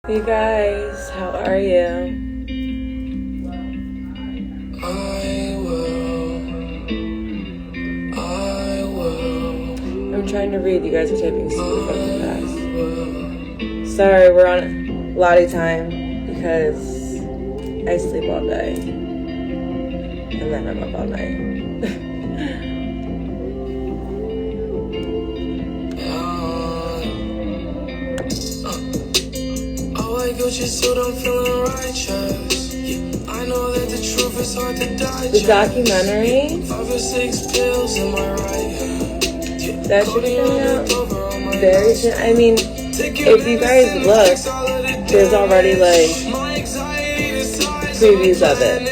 You guys, how are you? I'm trying to read. You guys are typing super fucking fast. Sorry, we're on Lotti time because I sleep all day and then I'm up all night. Just so I'm feeling righteous. Yeah, I know that the truth is hard to digest. The documentary? 5 or 6 pills in my right hand. Yeah, that should be coming out very soon. I mean, if you guys look, there's already like previews of it.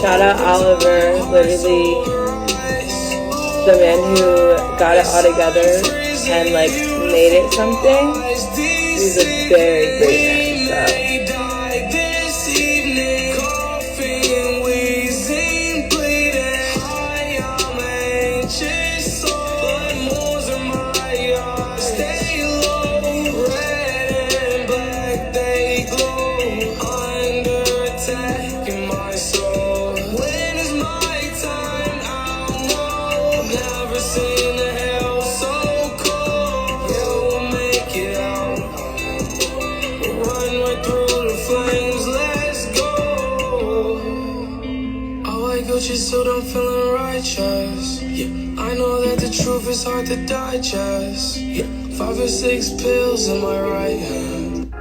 Shout out Oliver, literally the man who got it all together and like made it something. He's a very great man, so. Just so I'm feeling righteous. Yeah, I know that the truth is hard to digest. Yeah, 5 or 6 pills in my right hand.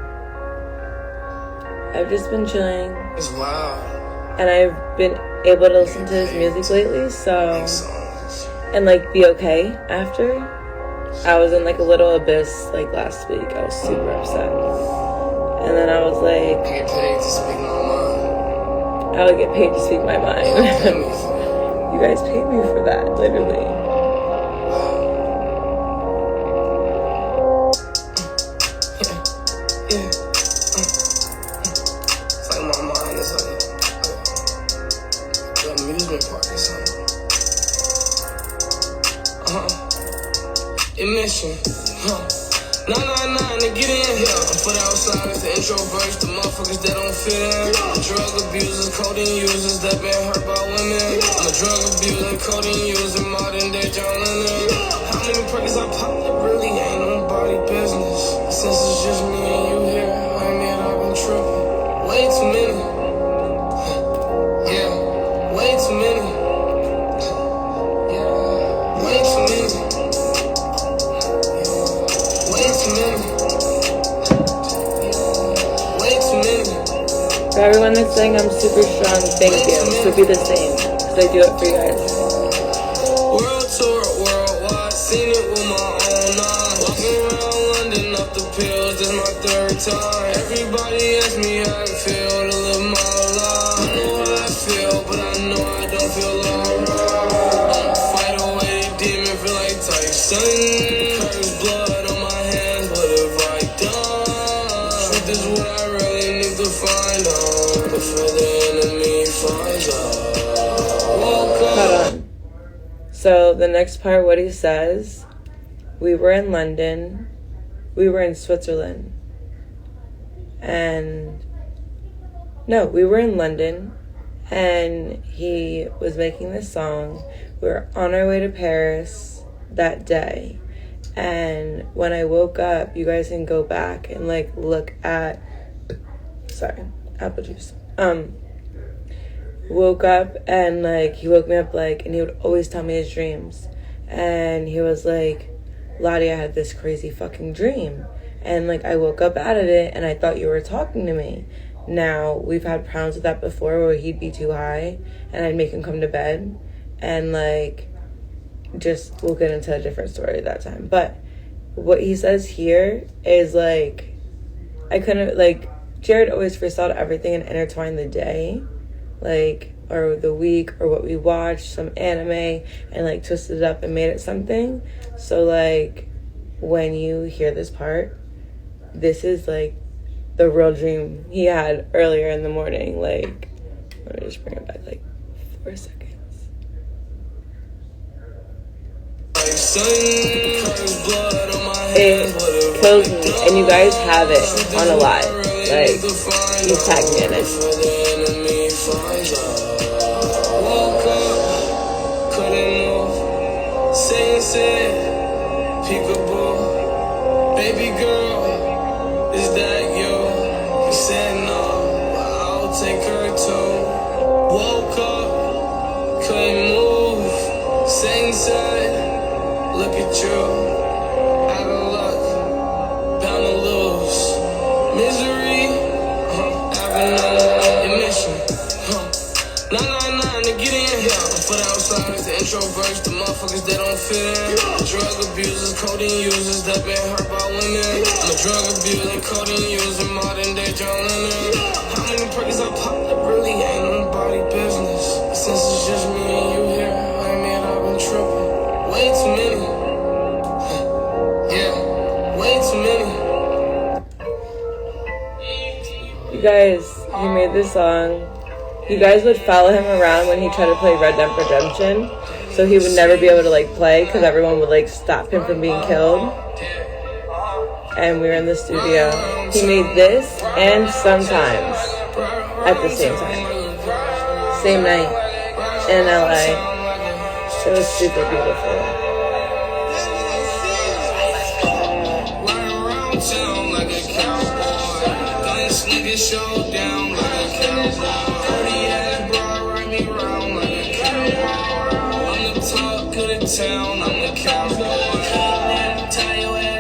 I've just been chilling. It's wild. And I've been able to listen to his music lately, so and like be okay after. I was in like a little abyss like last week. I was super upset. And then I was like, I get paid to speak my mind. I would get paid to speak my mind. You guys paid me for that, literally. Yeah. It's like my mind is like an amusement park or something. Emission. 999 to get in here. I put outside as the introverts, the motherfuckers that don't fit in. The drug abusers, codeine users that been hurt by women. I'm a drug abuser, codeine user, modern day John Lennon. How many perks I pop? It really ain't nobody business. Since it's just me and you here, I admit I've been tripping. Way too many. Yeah, way too many. Yeah, way too many. For everyone that's saying I'm super strong, thank you. So be the same, because I do it for you guys. World tour, worldwide, seen it with my own eyes. Walking around London off the pills, this my 3rd time. Everybody asks me how I feel to live my life. I know how I feel, but I know I don't feel alright. Fight away the demon, feel like Tyson. Curse blood on my hands, what have I done? Truth is what I really need to find out before the enemy finds out. Hold on. So the next part, what he says, we were in London, we were in Switzerland, and no, we were in London, and he was making this song. We were on our way to Paris that day, and when I woke up, you guys can go back and like look at, sorry, apple juice. Woke up and like he woke me up like, and he would always tell me his dreams, and he was like, Lotti, I had this crazy fucking dream, and like I woke up out of it and I thought you were talking to me. Now we've had problems with that before where he'd be too high and I'd make him come to bed, and like just we'll get into a different story that time. But what he says here is like, I couldn't, like, Jared always foresaw everything and intertwined the day, like, or the week, or what we watched, some anime, and like twisted it up and made it something. So like when you hear this part, this is like the real dream he had earlier in the morning. Like, let me just bring it back like 4 seconds. It kills me, and you guys have it on a live. Like, you tag me in it. Woke up, couldn't move. Said, peekaboo. Baby girl, is that you? He said no, but I'll take her too. Woke up, couldn't move. Said, look at you. Out of luck, bound to lose. Misery, avenue, emission. 999 to get in here. For the outsiders, the introverts, the motherfuckers that don't fit in. Drug abusers, codeine users that been hurt by women. I'm a drug abuser, codeine user, modern day John Lennon. How many perks I pop that really ain't nobody business? Since it's just me and you here, I mean I've been tripping. Way too many. Yeah, way too many. You guys, he made this song. You guys would follow him around when he tried to play Red Dead Redemption, so he would never be able to like play because everyone would like stop him from being killed. And we were in the studio. He made this and Sometimes at the same time, same night in LA. It was super beautiful.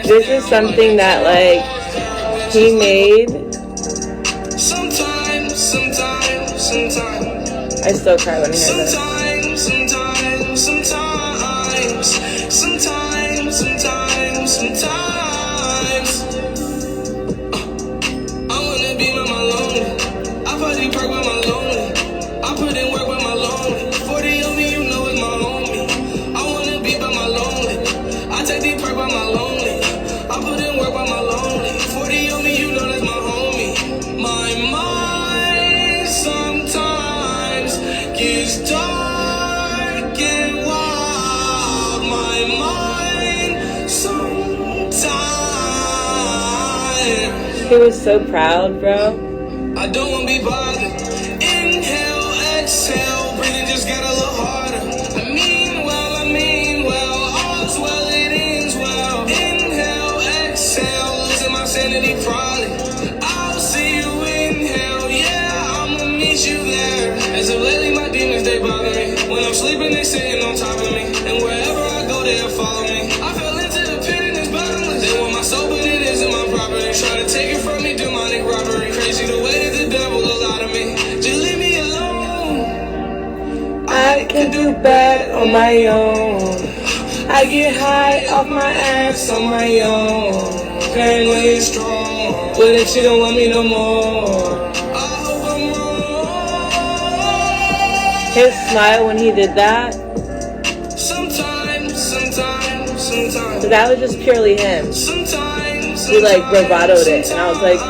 This is something that like he made. Sometimes. I still cry when I hear this. Sometimes. I wanna be with my lonely. I put in work with my lonely. I put in work with my lonely. 40 of me, you know it's my homie. I wanna be by my lonely. I take deep perk by my lonely. I put in work by my lonely. 40 of me, you know that's my homie. My mind sometimes gets dark and wild. My mind sometimes. He was so proud, bro. I don't wanna be bothered. Inhale, exhale, breathing just got a little harder. I mean well, all's well, it ends well. Inhale, exhale, losing my sanity probably. I'll see you in hell, yeah, I'ma meet you there. As of lately, my demons, they bother me. When I'm sleeping, they sitting on top of me. And wherever I go, they'll follow me. I fell into the pit and it's bottomless. They want my soul, but it isn't my property. Try to take it from me, demonic robbery. Crazy the way that the devil allowed me. Just leave me alone. I can do bad on my own. I get high off my ass on my own. Paranoid strong, but if she don't want me no more. I hope I'm wrong. His smile when he did that. Sometimes. So that was just purely him. Sometimes. He like bravadoed it, and I was like,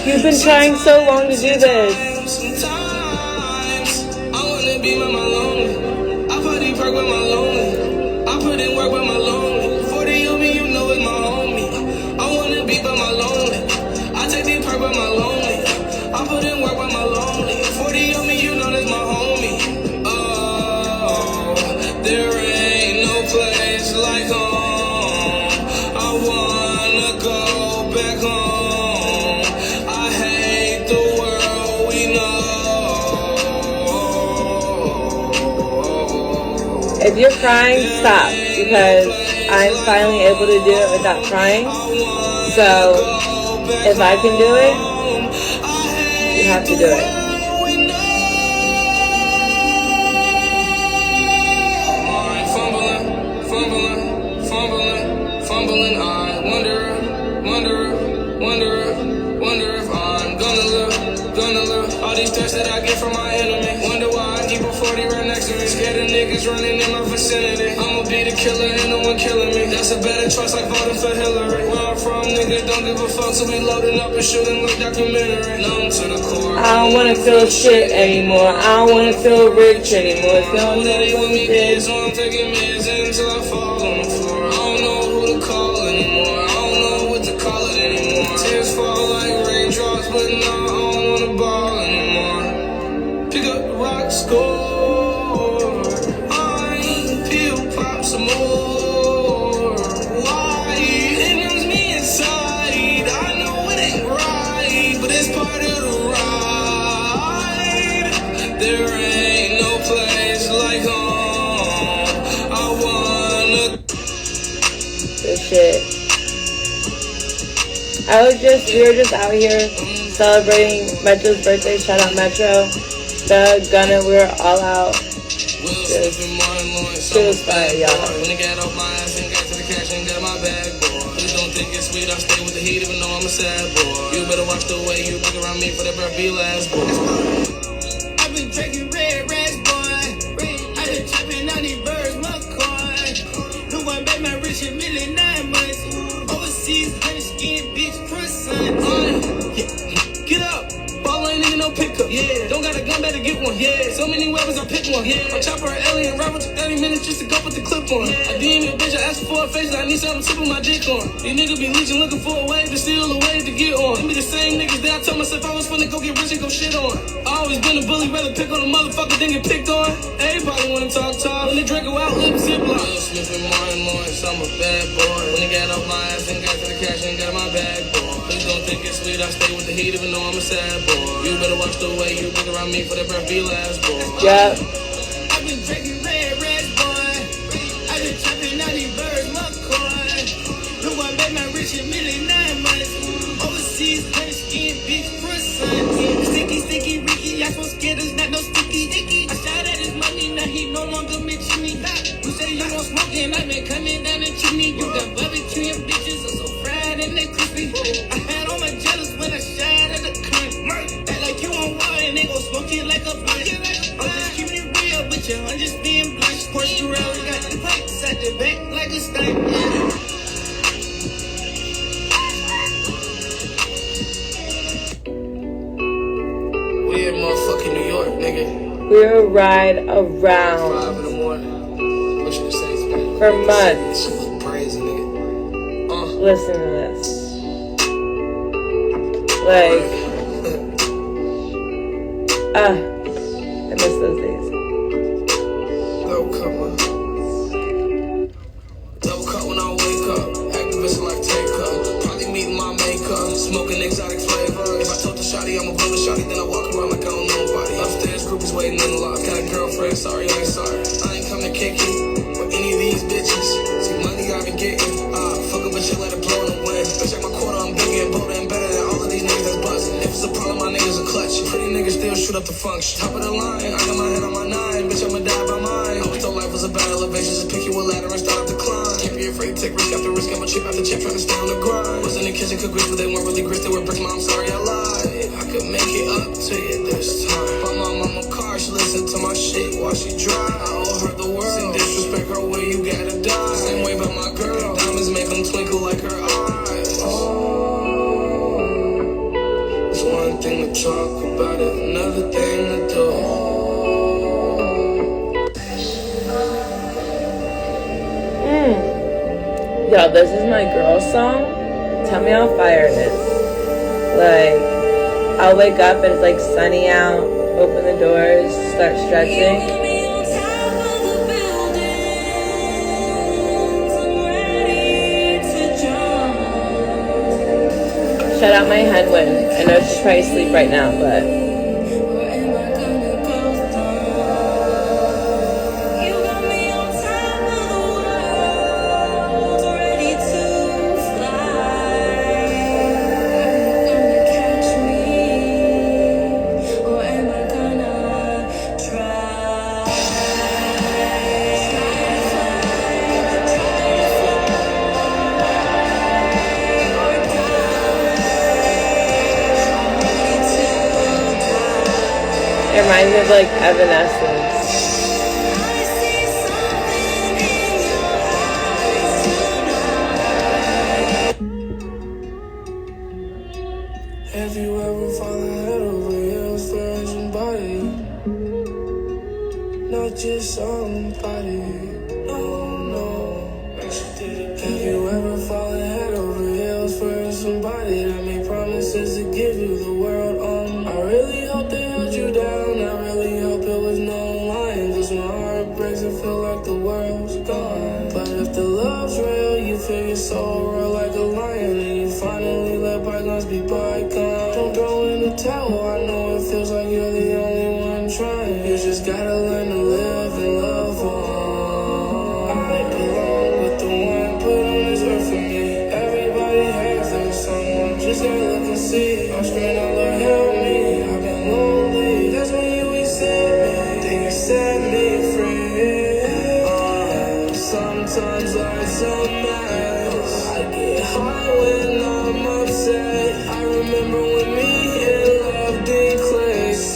you've been trying so long to do this. Sometimes I wanna be with my lonely. I put in work with my lonely. I put in work with my lonely. 40 of me, you know it's my homie. I wanna be by my lonely. I take deep perk with my lonely. I put in work with my lonely. 40 of me, you know that's my homie. Oh, there ain't no place like home. I wanna go back home. I hate the world we know. If you're crying, stop, because I'm finally able to do it without crying. So if I can do it, you have to do it. Fumbling, I wonder if I'm gonna live. All these threats that I get from my enemy. Wonder why I keep a 40 right next to me. Scared of niggas running in my vicinity. I'ma be the killer, ain't no one killing me. That's a better choice, like voting for Hillary. Where I'm from, niggas don't give a fuck, so we loading up and shooting like documentary. Numb to the core. I don't wanna feel shit anymore. I don't wanna feel rich anymore. It's the only thing we did. So I'm taking meds until I fall on the floor. there ain't no place like home. I wanna. This shit. We were just out here celebrating Metro's birthday. Shout out Metro. The Gunna, we were all out. Shit was fire, y'all. When I got off my ass and got to the cash and got my bag, boy. Please don't think it's sweet, I stay with the heat even though I'm a sad boy. You better watch the way you look around me for that birthday last, boy. I've been drinking red rags, boy. I've been chopping out these birds, my car. The one back my rich in million 9 months. Overseas, honey skin, bitch, croissant. Get up. Ball ain't even no pickup. Yeah. Don't got a gun, better get one. Yeah. So many weapons, I pick one. Yeah. My chopper, alien, robber took 30 minutes just to go put the clip on. Yeah. I DM your bitch, I asked for a face, I need something to put my dick on. These niggas be leeching, looking for a way to steal a way to get on. Them be the same niggas that I told myself I was finna go get rich and go shit on. I always been a bully, rather pick on a motherfucker than get picked on. Everybody wanna talk tall, when they drink go out, lip zip lock. Will Smith and Martin Lawrence, I'm a bad boy. When they got off my ass and got to the cash and got my bag, boy. Please don't think it's sweet, I stay with the heat even though I'm a sad boy. You better watch the way you look around me for that birthday last, boy. Yeah. I've been drinking red rags, boy. I've been chopping out these birds, my car. The one back my rich in million 9 months. Overseas, honey skin, bitch, croissant. Sticky, Ricky, I so scared it's not no sticky. I shot at his money, now he no longer mention me. You say you don't smoke and I've been coming down the chimney. You got barbecue and bitches are so fried and they crispy. I had all my jealous when I shot at the cunt. Act like you on war and they gon' smoke it like a blunt. I'm just keeping it real, but I'm just being blunt. Porsche Durell, got the pipes at the back like a stunt. We in motherfucking New York, nigga. We'll ride around 5 in the morning. What you say? for months. Shit look crazy, nigga. Listen to this. Like, I miss those days. Double cup when I wake up. Activist like take up. Probably meeting my makeup. Smoking exotic flavor. If I told the shawty I'm a bullet shawty, then I walk around like I don't know nobody. Upstairs, groupies waiting in the lock. Got a girlfriend, sorry, I ain't sorry. I ain't come to kick it with any of these bitches. See, money I been getting. Fuck a bitch and let it blow in the wind. Bitch, like my quarter, I'm bigger and bolder and better than all of these niggas that's buzzing. If it's a problem, my niggas are clutch. Pretty niggas still shoot up the function. Top of the line, I got my head on my 9. Bitch, I'ma die by mine. I was told life was about elevation. Just pick you a ladder and start up the climb. Can't be afraid to take risk after risk. I'm a chip after chip trying to stay on the grind. Was in the kitchen, cook grits, but they weren't really grits. They were bricks, mom, sorry I lied. I could make it up to you this time. Bought my mama car, she listened to my shit while she drive. I owe her the world. Some disrespect her way, you gotta die. Same way about my girl. Diamonds make them twinkle like her eyes. It's one thing to talk about it, another thing to do. Yo, this is my girl song. Tell me how fire it is. Like, I'll wake up and it's like sunny out, open the doors, start stretching. Shout out my headwind. I know she's probably asleep right now, but it reminds me of like Evanescence. Have you ever fallen head over heels for somebody? Not just somebody. No. Have you ever fallen head over heels for somebody that made promises to give you the world? I really hope they held you down. I really hope it was no lying. Cause my heart breaks and feel like the world's gone. But if the love's real, you feel your soul roar like a lion. And you finally let bygones be bygones. Don't throw in the towel, I know it feels like you're the only one trying.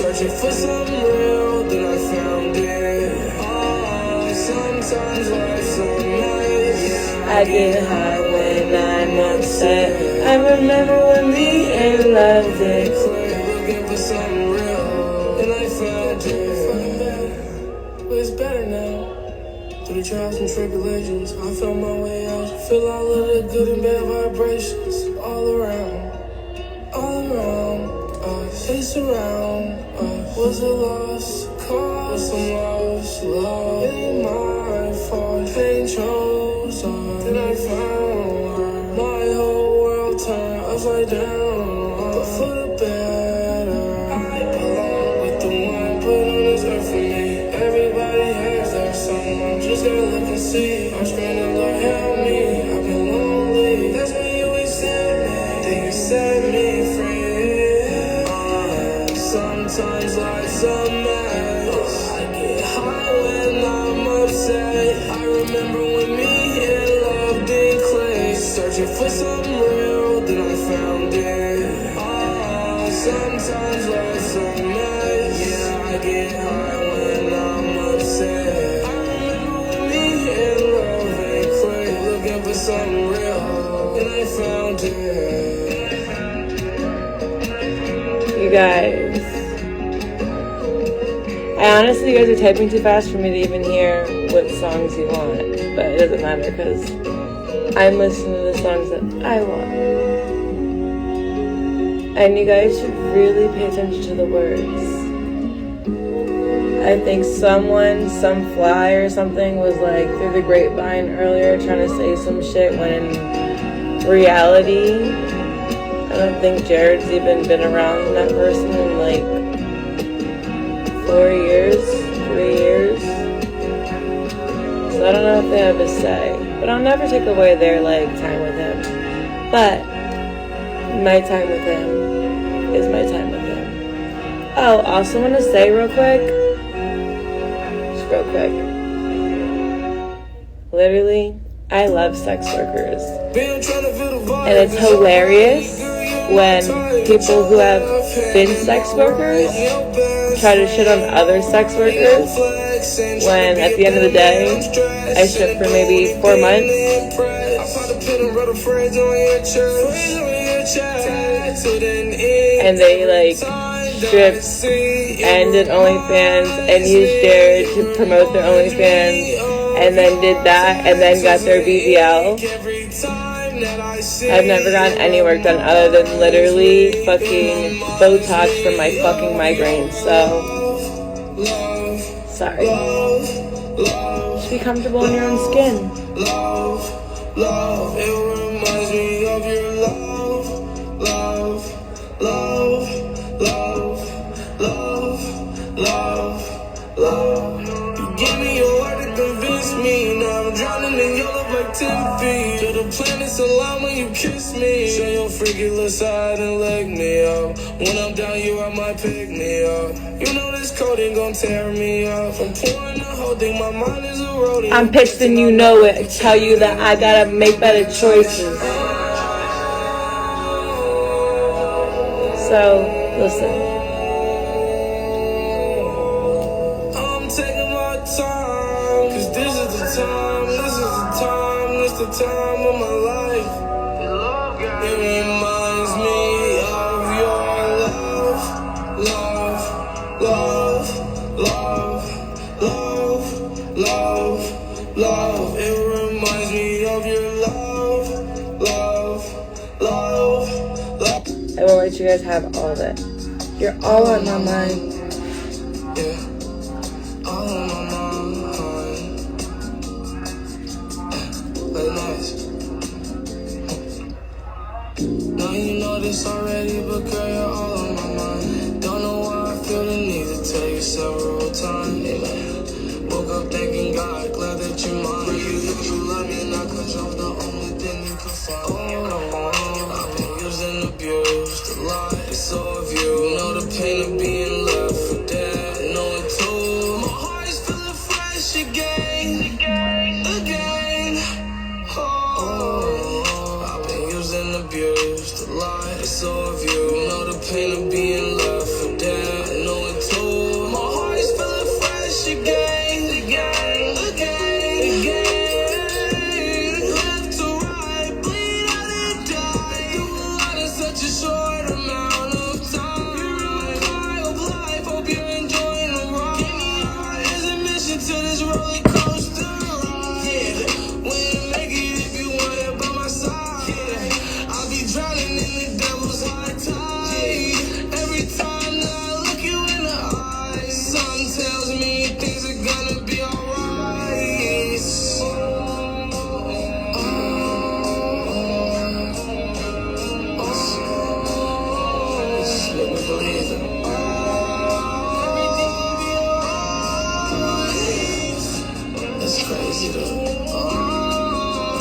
Searching for something real, then I found it. Oh, sometimes life's so nice. I get high when I'm upset. I remember when me and love did. Looking for something real, and I found it. But it's better now. Through the trials and tribulations, I found my way out. Feel all of the good and bad vibrations all around us. They surround us. Was a lost cause, some lost love. It ain't my fault. Pain chose us. Then I found her. My whole world turned upside down, but for the better. I belong with the one put on this earth for me. Everybody has their someone. Just gotta look and see. I'm screaming, Lord, help me. I've been lonely. That's when you accept me. Then you set me free. Sometimes life's a mess. I get high when I'm upset. I remember when me and love did click. Searching for something real, then I found it. Oh, sometimes life's a mess. Yeah, I get high when I'm upset. I remember when me and love ain't click. Looking for something real, and I found it. You guys, I honestly, you guys are typing too fast for me to even hear what songs you want, but it doesn't matter because I'm listening to the songs that I want. And you guys should really pay attention to the words. I think some fly or something was like through the grapevine earlier trying to say some shit when in reality, I don't think Jared's even been around that person in like 4 years, 3 years. So I don't know if they have a say. But I'll never take away their like time with him. But my time with him is my time with him. Oh, also want to say real quick. Just real quick. Literally, I love sex workers. And it's hilarious when people who have been sex workers try to shit on other sex workers when at the end of the day I shipped for maybe 4 months and they like stripped and did OnlyFans and used Jared to promote their OnlyFans and then did that and then got their BBL. I've never gotten any work done other than literally fucking Botox for my fucking migraines, so sorry. Just be comfortable in your own skin. Love, it reminds me of your love. You give me your word to convince me. Now I'm drowning in your love like 10 feet. To the planets align when you kiss me. Show your freaky little side and leg me up. When I'm down, you I might pick me up. You know this coding gon' tear me up. I'm pouring the whole thing, my mind is eroding. I'm pissed and you know it. I tell you that I gotta make better choices. So, listen. The time of my life. It reminds me of your love. It reminds me of your love. I won't let you guys have all of it. You're all on my mind. Yeah, all on my mind. Now you know this already, but girl, you're all on my mind. Don't know why I feel the need to tell you several times. Woke up thanking God, glad that you're mine. You love me not cause you're the only thing you can find. I've been used and abused a lot, it's so of you. Know the pain of being left for dead, know it too. My heart is feeling fresh again. Abused a lot, it's so of you. Know the pain of being left for dead, know it gonna be alright. Just make me believe it. It's crazy though.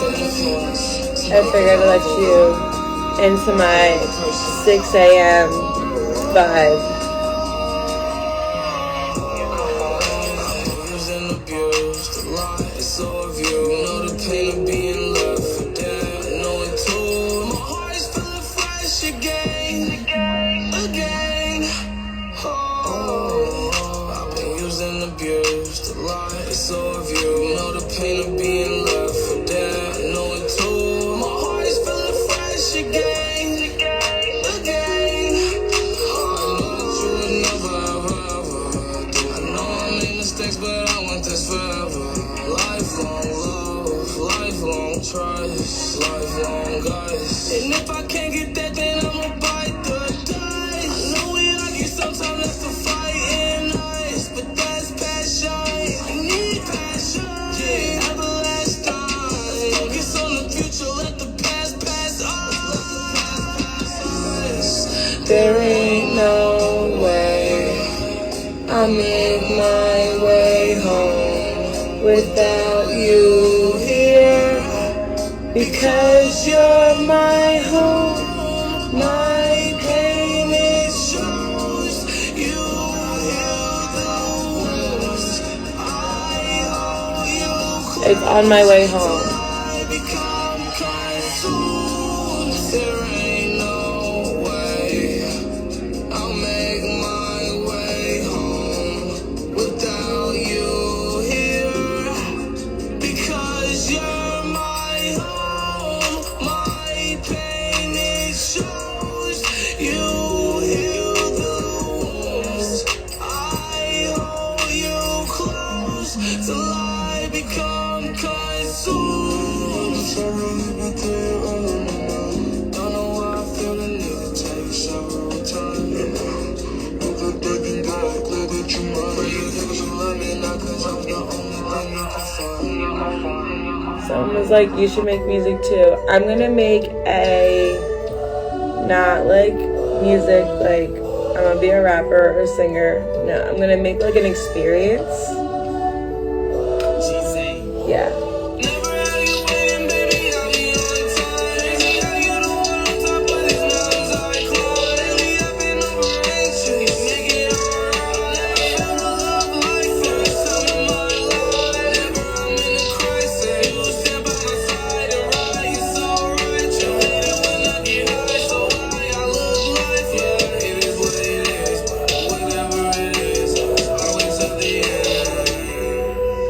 The influence. I figured I'd let you into my 6 a.m. vibe. So if you know the pain of being left for dead, I know it too. My heart's feeling fresh again. Oh, I've been used and abused a lot. So if you know the pain of being left for dead, I know it too. My heart's feeling fresh again. I know that you would never ever. I know I made mistakes, but I want this forever. Lifelong love, lifelong trust, lifelong guys. And if I can't get that, then I'ma bite the dice. I know we argue sometimes, that's the fight in us, but that's passion. I need passion, yeah, everlasting. Let's focus on the future, let the past pass us. There ain't no way I'll make my way home without you here, because you're my home, my pain is yours, you heal the wounds, I hold you. It's on my way home. I become consumed. There ain't no way I'll make my way home without you here, because you're my home, my pain is yours, you heal the wounds, I hold you close till I become consumed. Don't know why I feel the need to take several times. Someone was like, you should make music too. I'm gonna make a, not like music, like I'm gonna be a rapper or a singer. No, I'm gonna make like an experience. Yeah.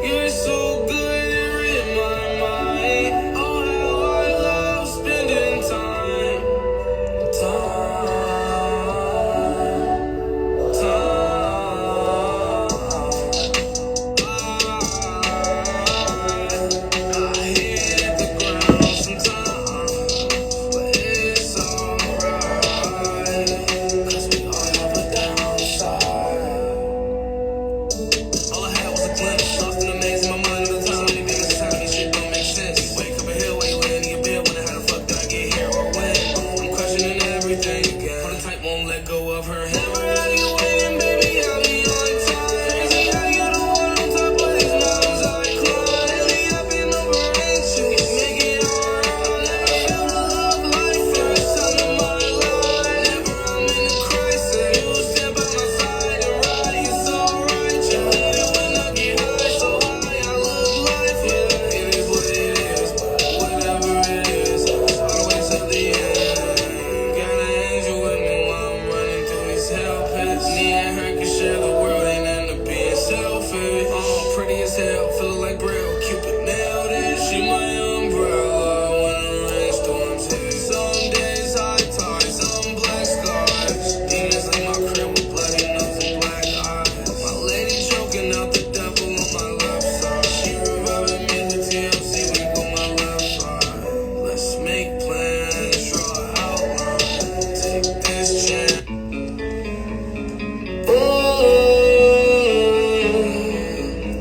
You're so good.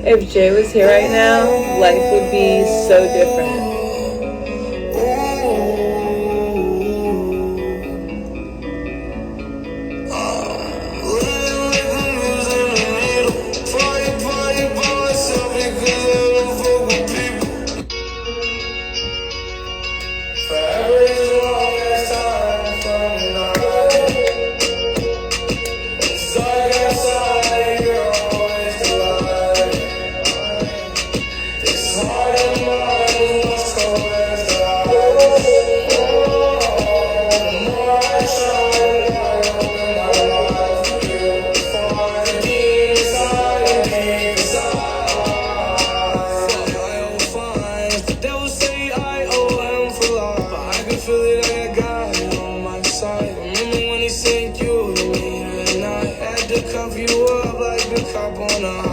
If Jay was here right now, life would be so different.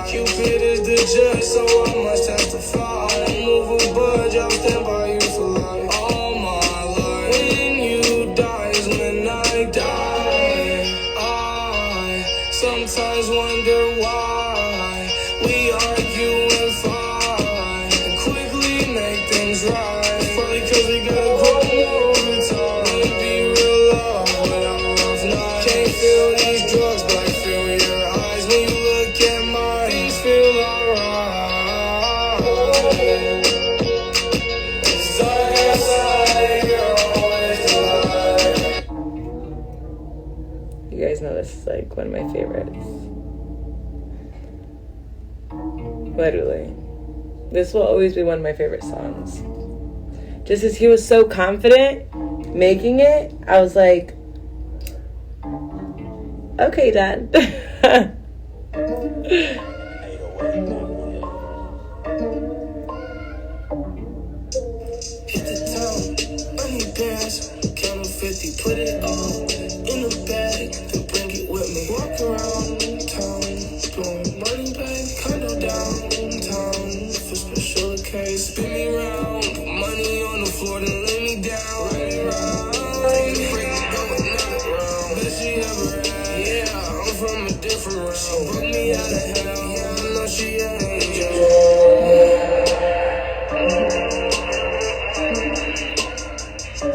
Cupid is the judge, so I must testify. I won't move a budge, I'll stand by you for life. All my life, when you die is when I die. I sometimes wonder why we argue and fight and quickly make things right. It's probably cause we gotta grow more over time. Wanna be real love without rough nights. Can't feel these drugs, but I feel your eyes when you look at mine. Things feel alright. It's dark outside, you're always the light. You guys know this is like one of my favorites. Literally. This will always be one of my favorite songs. Just as he was so confident making it, I was like, okay, Dad. Hit the town, I need bands, count on 50, put it all in a bag, then bring it with me. Walk around town, blowing money back, condo downtown, for special occasions. Spin me round, put money on the floor, then lay me down. Right around, take a break, go another round. Best she ever had, yeah, I'm from a different round. She broke me out of hell, yeah, I know she an angel.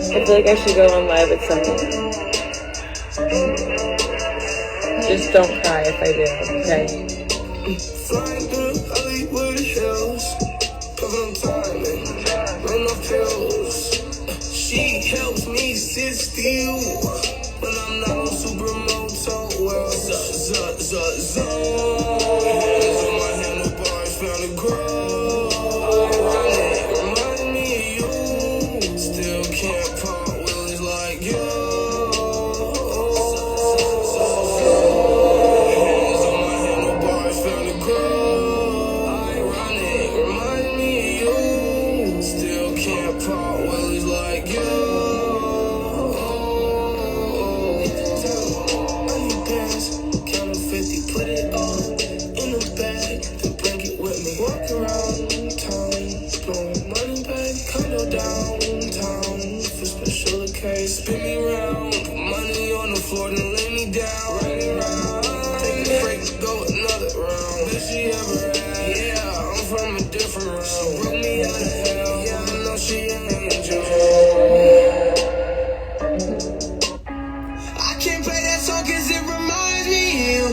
I feel like I should go on live at some point. Just don't cry if I do, okay? Flying through Hollywood hills, puffin' on time and run no pills. She helps me sit still when I'm not on supermoto. Well, hands on my handlebars, found a grow. Remind me of you, still can't part willies like you. Hands on my handlebars, found a grow. Ironic, remind me of you, still can't part willies like you. I need bands, count on 50, put it all in a bag, then bring it with me. Walk around town, blowing money back, condo downtown, for special occasions. Spin me round, put money on the floor, then lay me down. Right around, take a break, go another round. Best she ever had, yeah, I'm from a different round. She broke me out of hell, yeah, I know she an angel. I can't play that song cause it reminds me of you.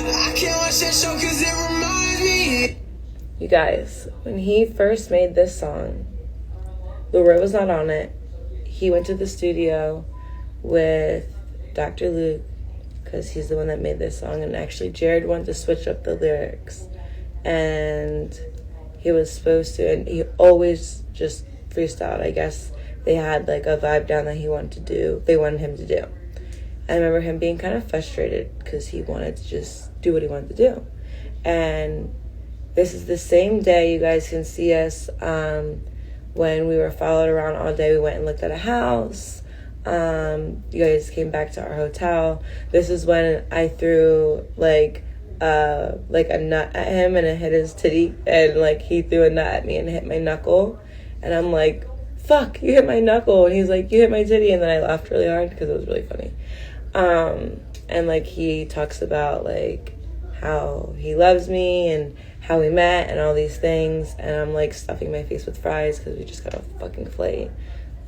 I can't watch that show cause it reminds me of you. You guys, when he first made this song, Leroy was not on it. He went to the studio with Dr. Luke because he's the one that made this song, and actually Jared wanted to switch up the lyrics, and he was supposed to, and he always just freestyled. I guess they had like a vibe down that they wanted him to do. I remember him being kind of frustrated because he wanted to just do what he wanted to do. And this is the same day, you guys can see us when we were followed around all day. We went and looked at a house. You guys came back to our hotel. This is when I threw like a nut at him and it hit his titty, and like he threw a nut at me and it hit my knuckle, and I'm like, fuck, you hit my knuckle, and he's like, you hit my titty, and then I laughed really hard because it was really funny. And like he talks about like how he loves me and how we met and all these things. And I'm like stuffing my face with fries because we just got a fucking flight,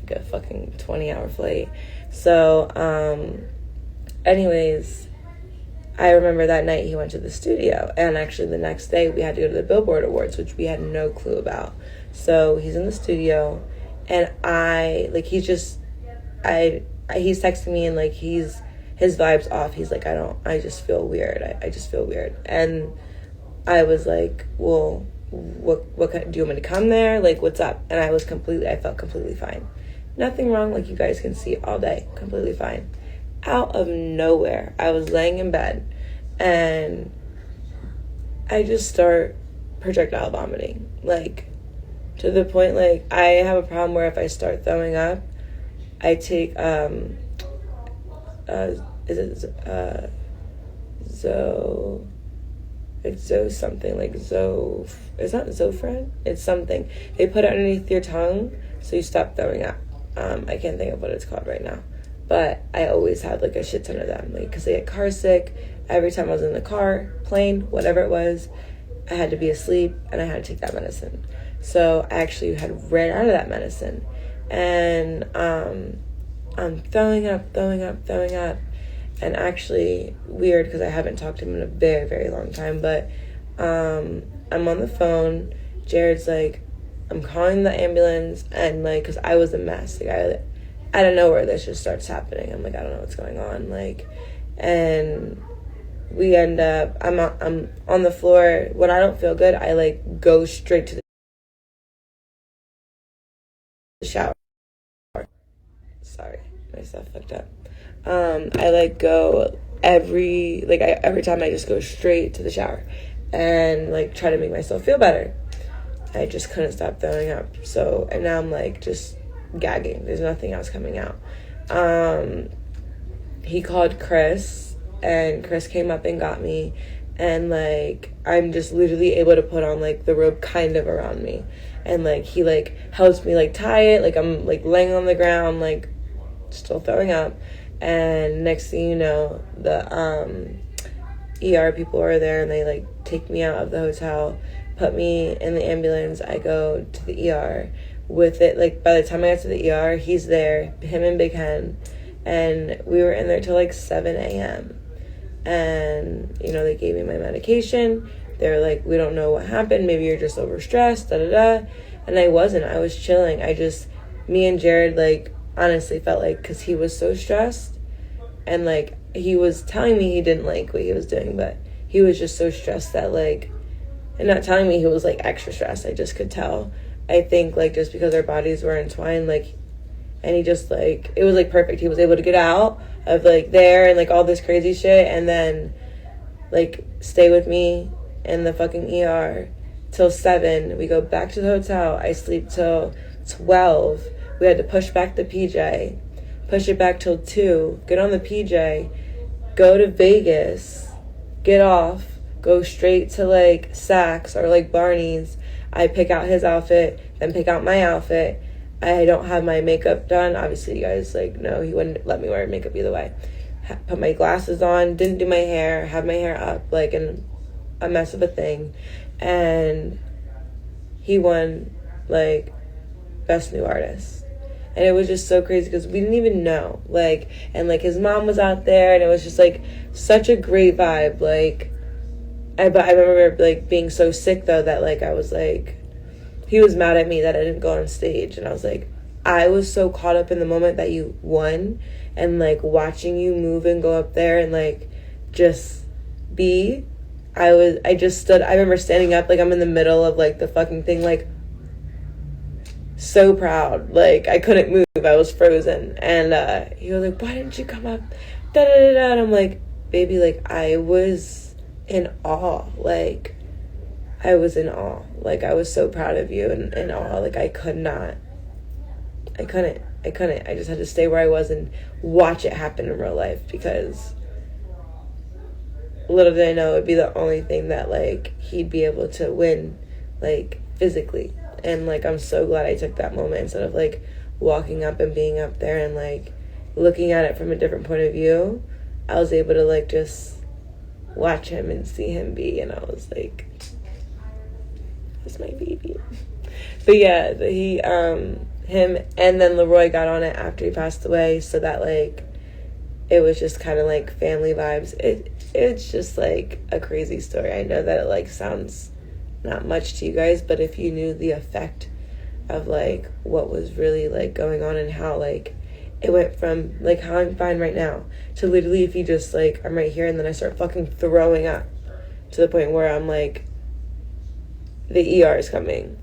like a fucking 20-hour flight. So anyways, I remember that night he went to the studio, and actually the next day we had to go to the Billboard Awards, which we had no clue about. So he's in the studio, and he's texting me, and like his vibe's off. He's like, I just feel weird. I just feel weird. And I was like, well, what do you want me to come there? Like, what's up? And I felt completely fine. Nothing wrong, like you guys can see all day, completely fine. Out of nowhere, I was laying in bed and I just start projectile vomiting, like to the point, like I have a problem where if I start throwing up, I take it's something, like it's not Zofran, it's something they put it underneath your tongue so you stop throwing up. I can't think of what it's called right now. But I always had like a shit ton of them, like because I get car sick. Every time I was in the car, plane, whatever it was, I had to be asleep and I had to take that medicine. So I actually had ran out of that medicine, and I'm throwing up, and actually weird because I haven't talked to him in a very, very long time. But I'm on the phone. Jared's like, I'm calling the ambulance, and like because I was a mess, like I don't know where this just starts happening. I'm like, I don't know what's going on. Like, and we end up, I'm on the floor. When I don't feel good, I like go straight to the shower. Sorry, my stuff fucked up. I like go every time I just go straight to the shower and like try to make myself feel better. I just couldn't stop throwing up. So, and now I'm like just gagging. There's nothing else coming out. He called Chris, and Chris came up and got me, and like I'm just literally able to put on like the rope kind of around me, and like he like helps me like tie it, like I'm like laying on the ground like still throwing up, and next thing you know the ER people are there, and they like take me out of the hotel, put me in the ambulance. I go to the ER with it. Like by the time I got to the ER, he's there, him and Big Hen, and we were in there till like 7 a.m. And you know, they gave me my medication. They're like, we don't know what happened, maybe you're just overstressed, and I wasn't. I was chilling. Me and Jared like honestly felt like, because he was so stressed, and like he was telling me he didn't like what he was doing, but he was just so stressed that like, and not telling me he was like extra stressed, I just could tell. I think like just because our bodies were entwined, like, and he just like, it was like perfect. He was able to get out of like there and like all this crazy shit, and then like stay with me in the fucking ER till 7. We go back to the hotel. I sleep till 12. We had to push back the PJ, push it back till 2, get on the PJ, go to Vegas, get off, go straight to like Saks or like Barney's. I pick out his outfit, then pick out my outfit. I don't have my makeup done. Obviously, you guys like know he wouldn't let me wear makeup either way. Put my glasses on, didn't do my hair, have my hair up, like in a mess of a thing. And he won like Best New Artist. And it was just so crazy because we didn't even know. Like, and like his mom was out there, and it was just like such a great vibe. Like, but I remember like being so sick though that like I was like, he was mad at me that I didn't go on stage, and I was like, I was so caught up in the moment that you won, and like watching you move and go up there and like just be. I just stood. I remember standing up, like I'm in the middle of like the fucking thing, like so proud, like I couldn't move. I was frozen, and he was like, "Why didn't you come up?" Da da da da. And I'm like, "Baby, like I was in awe, like I was in awe, like I was so proud of you and in awe, like I couldn't. I just had to stay where I was and watch it happen in real life, because little did I know it'd be the only thing that like he'd be able to win, like physically. And like I'm so glad I took that moment instead of like walking up and being up there and like looking at it from a different point of view. I was able to like just watch him and see him be, and I was like, It's my baby. But yeah, him and then Leroy got on it after he passed away, so that like it was just kind of like family vibes. It's just like a crazy story. I know that it like sounds not much to you guys, but if you knew the effect of like what was really like going on and how like it went from like how I'm fine right now to literally if you just like I'm right here and then I start fucking throwing up to the point where I'm like the ER is coming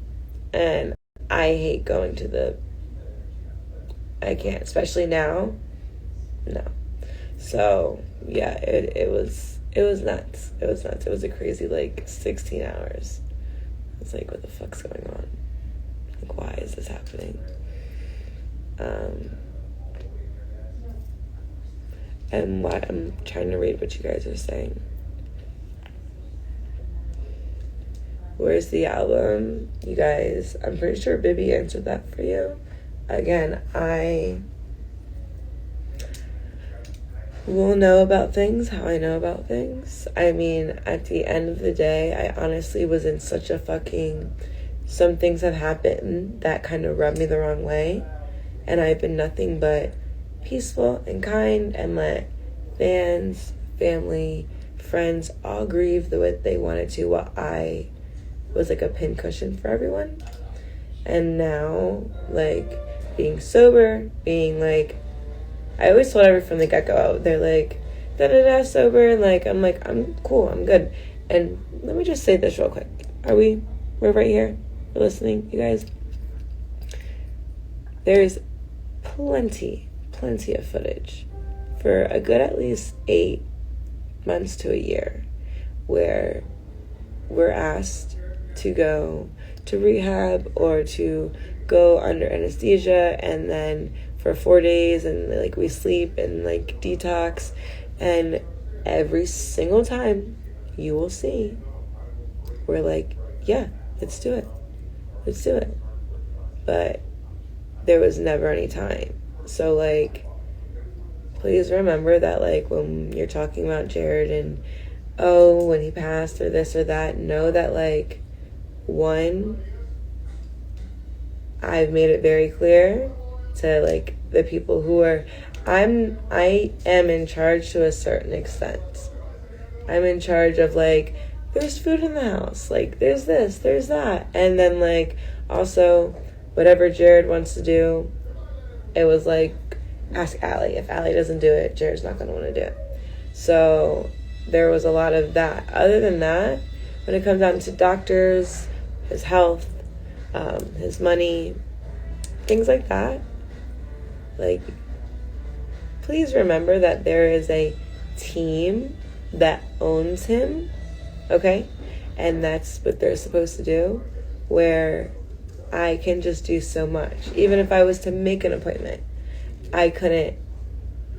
and I hate going to I can't, especially now. No. So yeah, it was nuts. It was nuts. It was a crazy like 16 hours. It's like, what the fuck's going on? Like, why is this happening? And what I'm trying to read what you guys are saying. Where's the album? You guys, I'm pretty sure Bibby answered that for you. Again, I will know about things how I know about things. I mean, at the end of the day, I honestly was in such a fucking... Some things have happened that kind of rubbed me the wrong way. And I've been nothing but peaceful and kind and let fans, family, friends all grieve the way they wanted to while I was like a pincushion for everyone. And now, like, being sober, being like... I always told everyone from the get-go, they're like, da-da-da, sober, and like, I'm cool, I'm good. And let me just say this real quick. We're right here, we're listening, you guys. There's plenty of footage for a good at least 8 months to a year where we're asked to go to rehab or to go under anesthesia and then for 4 days and like we sleep and like detox, and every single time you will see we're like, yeah, let's do it, but there was never any time. So like, please remember that like when you're talking about Jared and when he passed or this or that, know that like, one, I've made it very clear to like the people who are I am in charge to a certain extent. I'm in charge of like, there's food in the house, like there's this, there's that, and then like also whatever Jared wants to do, it was like, ask Allie. If Allie doesn't do it, Jared's not gonna want to do it. So there was a lot of that. Other than that, when it comes down to doctors, his health, his money, things like that, like, please remember that there is a team that owns him, okay? And that's what they're supposed to do, where I can just do so much. Even if I was to make an appointment, I couldn't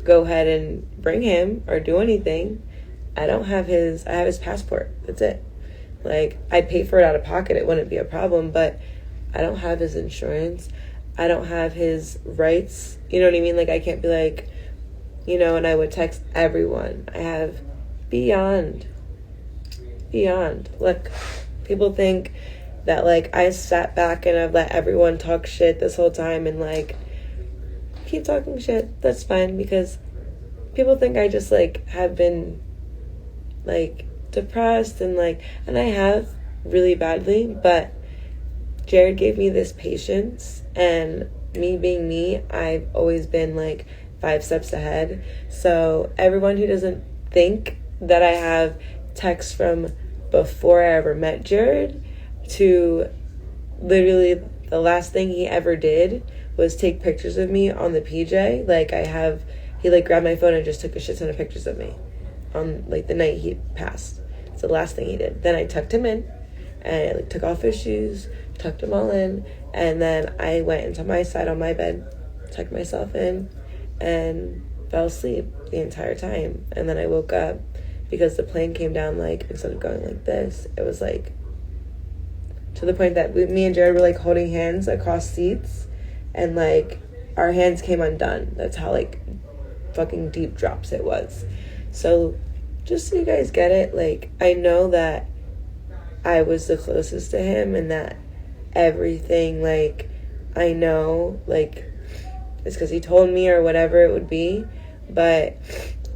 go ahead and bring him or do anything. I have his passport. That's it. Like, I'd pay for it out of pocket. It wouldn't be a problem, but I don't have his insurance. I don't have his rights. You know what I mean? Like, I can't be like, you know, and I would text everyone. I have beyond. Look, people think that, like, I sat back and I've let everyone talk shit this whole time and, like, keep talking shit. That's fine, because people think I just, like, have been, like, depressed and, like, and I have really badly, but Jared gave me this patience, and me being me, I've always been like 5 steps ahead. So everyone who doesn't think that I have texts from before I ever met Jared to literally the last thing he ever did was take pictures of me on the PJ. Like, he like grabbed my phone and just took a shit ton of pictures of me on like the night he passed. It's the last thing he did. Then I tucked him in and I like took off his shoes, tucked them all in, and then I went into my side on my bed, tucked myself in, and fell asleep the entire time. And then I woke up because the plane came down, like, instead of going like this, it was like to the point that me and Jared were like holding hands across seats, and like our hands came undone. That's how like fucking deep drops it was. So just so you guys get it, like, I know that I was the closest to him, and that everything, like, I know, like, it's because he told me or whatever it would be, but,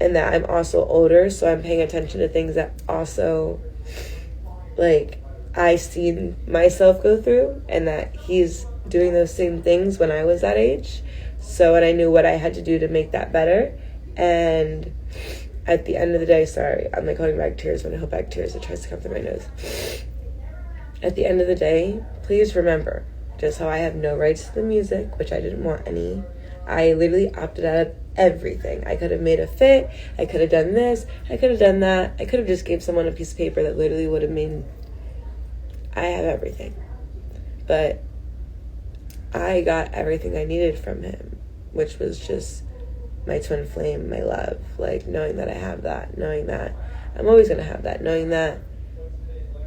and that I'm also older, so I'm paying attention to things that also, like, I seen myself go through, and that he's doing those same things when I was that age. So, and I knew what I had to do to make that better. And at the end of the day, sorry, I'm like holding back tears when I hold back tears. It tries to come through my nose. At the end of the day, please remember, just how I have no rights to the music, which I didn't want any. I literally opted out of everything. I could have made a fit. I could have done this. I could have done that. I could have just gave someone a piece of paper that literally would have made... I have everything. But I got everything I needed from him, which was just my twin flame, my love. Like, knowing that I have that, knowing that I'm always going to have that, knowing that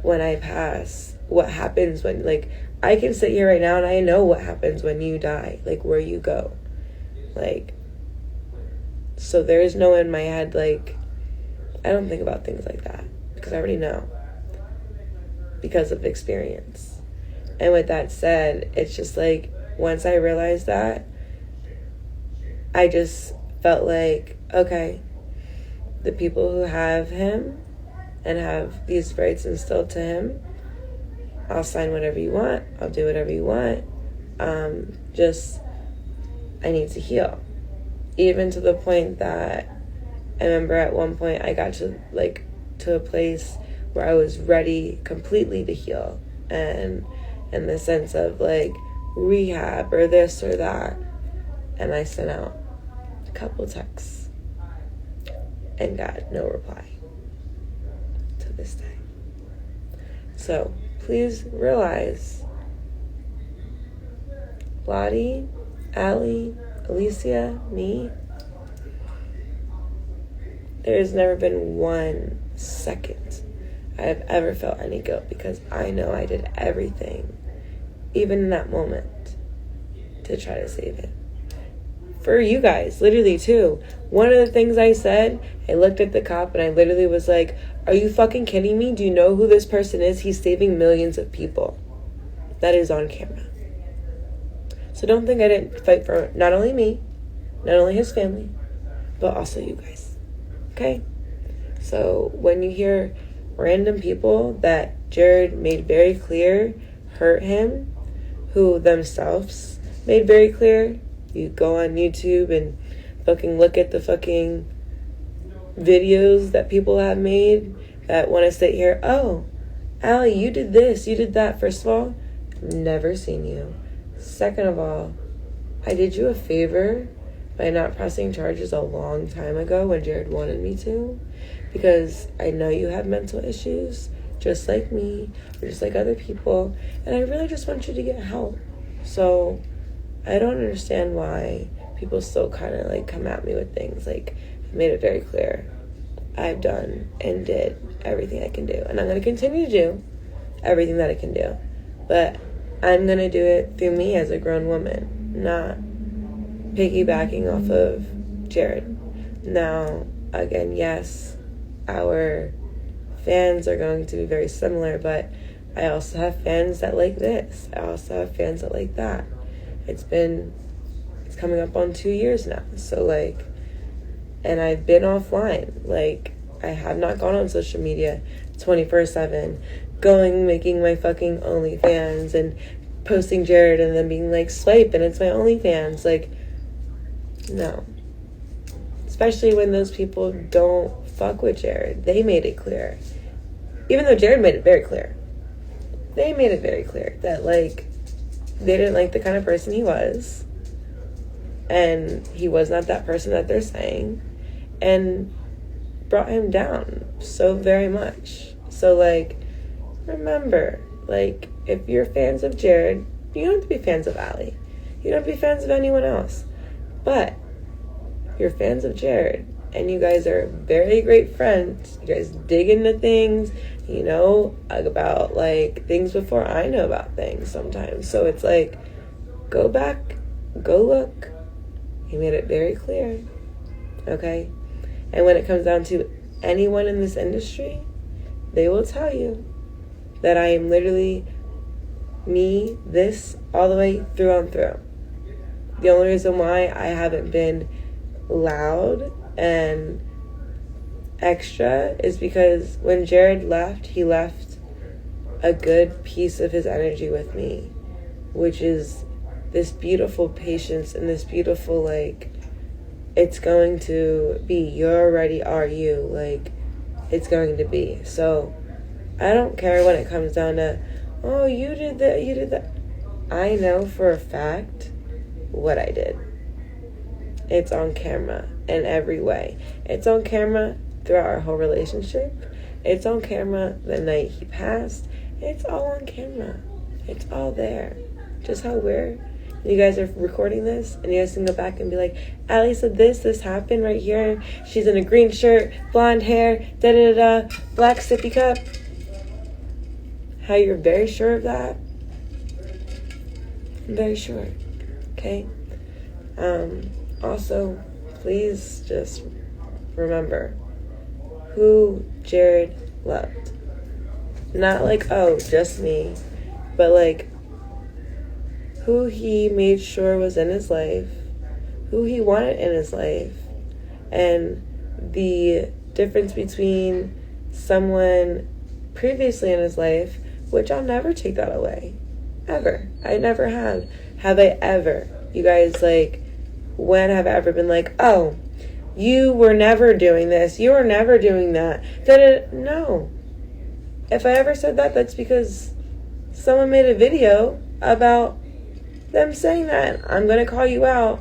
when I pass, what happens when, like, I can sit here right now and I know what happens when you die, like, where you go. Like, so there is no in my head, like, I don't think about things like that because I already know because of experience. And with that said, it's just like, once I realized that, I just felt like, okay, the people who have him and have these rights instilled to him, I'll sign whatever you want, I'll do whatever you want, just, I need to heal. Even to the point that I remember at one point I got to, like, to a place where I was ready completely to heal, and in the sense of, like, rehab or this or that, and I sent out a couple texts and got no reply to this day. So please realize, Lotti, Allie, Alicia, me, there has never been 1 second I have ever felt any guilt, because I know I did everything, even in that moment, to try to save it. For you guys, literally too. One of the things I said, I looked at the cop and I literally was like, are you fucking kidding me? Do you know who this person is? He's saving millions of people. That is on camera. So don't think I didn't fight for not only me, not only his family, but also you guys. Okay? So when you hear random people that Jared made very clear hurt him, who themselves made very clear, you go on YouTube and fucking look at the fucking videos that people have made that want to sit here, oh, Allie, you did this, you did that. First of all, never seen you. Second of all, I did you a favor by not pressing charges a long time ago when Jared wanted me to, because I know you have mental issues just like me or just like other people, and I really just want you to get help. So I don't understand why people still kind of like come at me with things. Like, I've made it very clear I've done and did everything I can do, and I'm going to continue to do everything that I can do, but I'm going to do it through me as a grown woman, not piggybacking off of Jared. Now, again, yes, our fans are going to be very similar, but I also have fans that like this. I also have fans that like that. It's coming up on 2 years now. So, like, and I've been offline. Like, I have not gone on social media 24/7, making my fucking OnlyFans and posting Jared and then being like, swipe, and it's my OnlyFans. Like, no. Especially when those people don't fuck with Jared. They made it clear. Even though Jared made it very clear. They made it very clear that, like, they didn't like the kind of person he was. And he was not that person that they're saying. And brought him down so very much. So, like, remember, like, if you're fans of Jared, you don't have to be fans of Allie. You don't have to be fans of anyone else. But you're fans of Jared, and you guys are very great friends. You guys dig into things, you know, about, like, things before I know about things sometimes. So it's like, go back, go look. He made it very clear, okay? And when it comes down to anyone in this industry, they will tell you that I am literally me, this, all the way through and through. The only reason why I haven't been loud and extra is because when Jared left, he left a good piece of his energy with me, which is this beautiful patience and this beautiful, like, it's going to be, you already are you, like, it's going to be. So I don't care when it comes down to, oh, you did that. I know for a fact what I did. It's on camera in every way. It's on camera throughout our whole relationship. It's on camera the night he passed. It's all on camera. It's all there. Just how weird. You guys are recording this, and you guys can go back and be like, Allie said this happened right here. She's in a green shirt, blonde hair, da-da-da-da, black sippy cup. How you're very sure of that? I'm very sure. Okay? Also, please just remember who Jared loved. Not like, oh, just me, but like who he made sure was in his life, who he wanted in his life, and the difference between someone previously in his life, which I'll never take that away. Ever. I never have. Have I ever? You guys, like, when have I ever been like, oh, you were never doing this, you were never doing that? No. If I ever said that, that's because someone made a video about them saying that. I'm going to call you out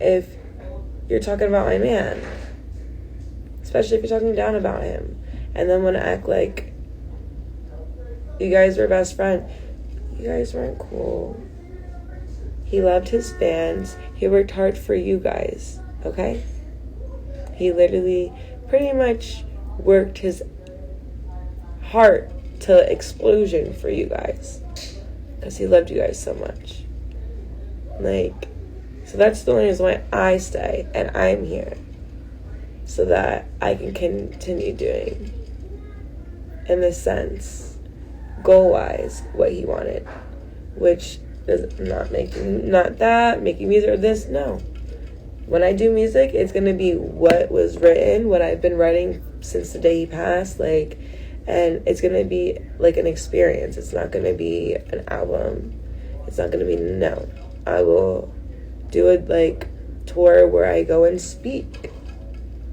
if you're talking about my man. Especially if you're talking down about him. And then want to act like you guys were best friends. You guys weren't cool. He loved his fans. He worked hard for you guys. Okay? He literally pretty much worked his heart to explosion for you guys. Because he loved you guys so much. Like, so that's the only reason why I stay and I'm here. So that I can continue doing, in this sense, goal-wise, what he wanted. Which is making music or this, no. When I do music, it's going to be what was written, what I've been writing since the day he passed, like, and it's going to be like an experience. It's not going to be an album. It's not going to be, no. I will do a, like, tour where I go and speak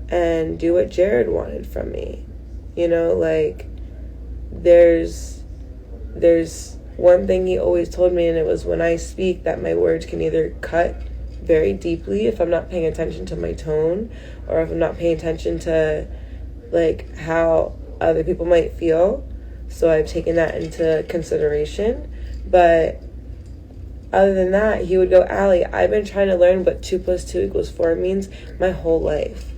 and do what Jared wanted from me. You know, like, there's one thing he always told me, and it was when I speak that my words can either cut very deeply if I'm not paying attention to my tone, or if I'm not paying attention to, like, how other people might feel. So I've taken that into consideration. But other than that, he would go, Allie, I've been trying to learn what 2 + 2 = 4 means my whole life,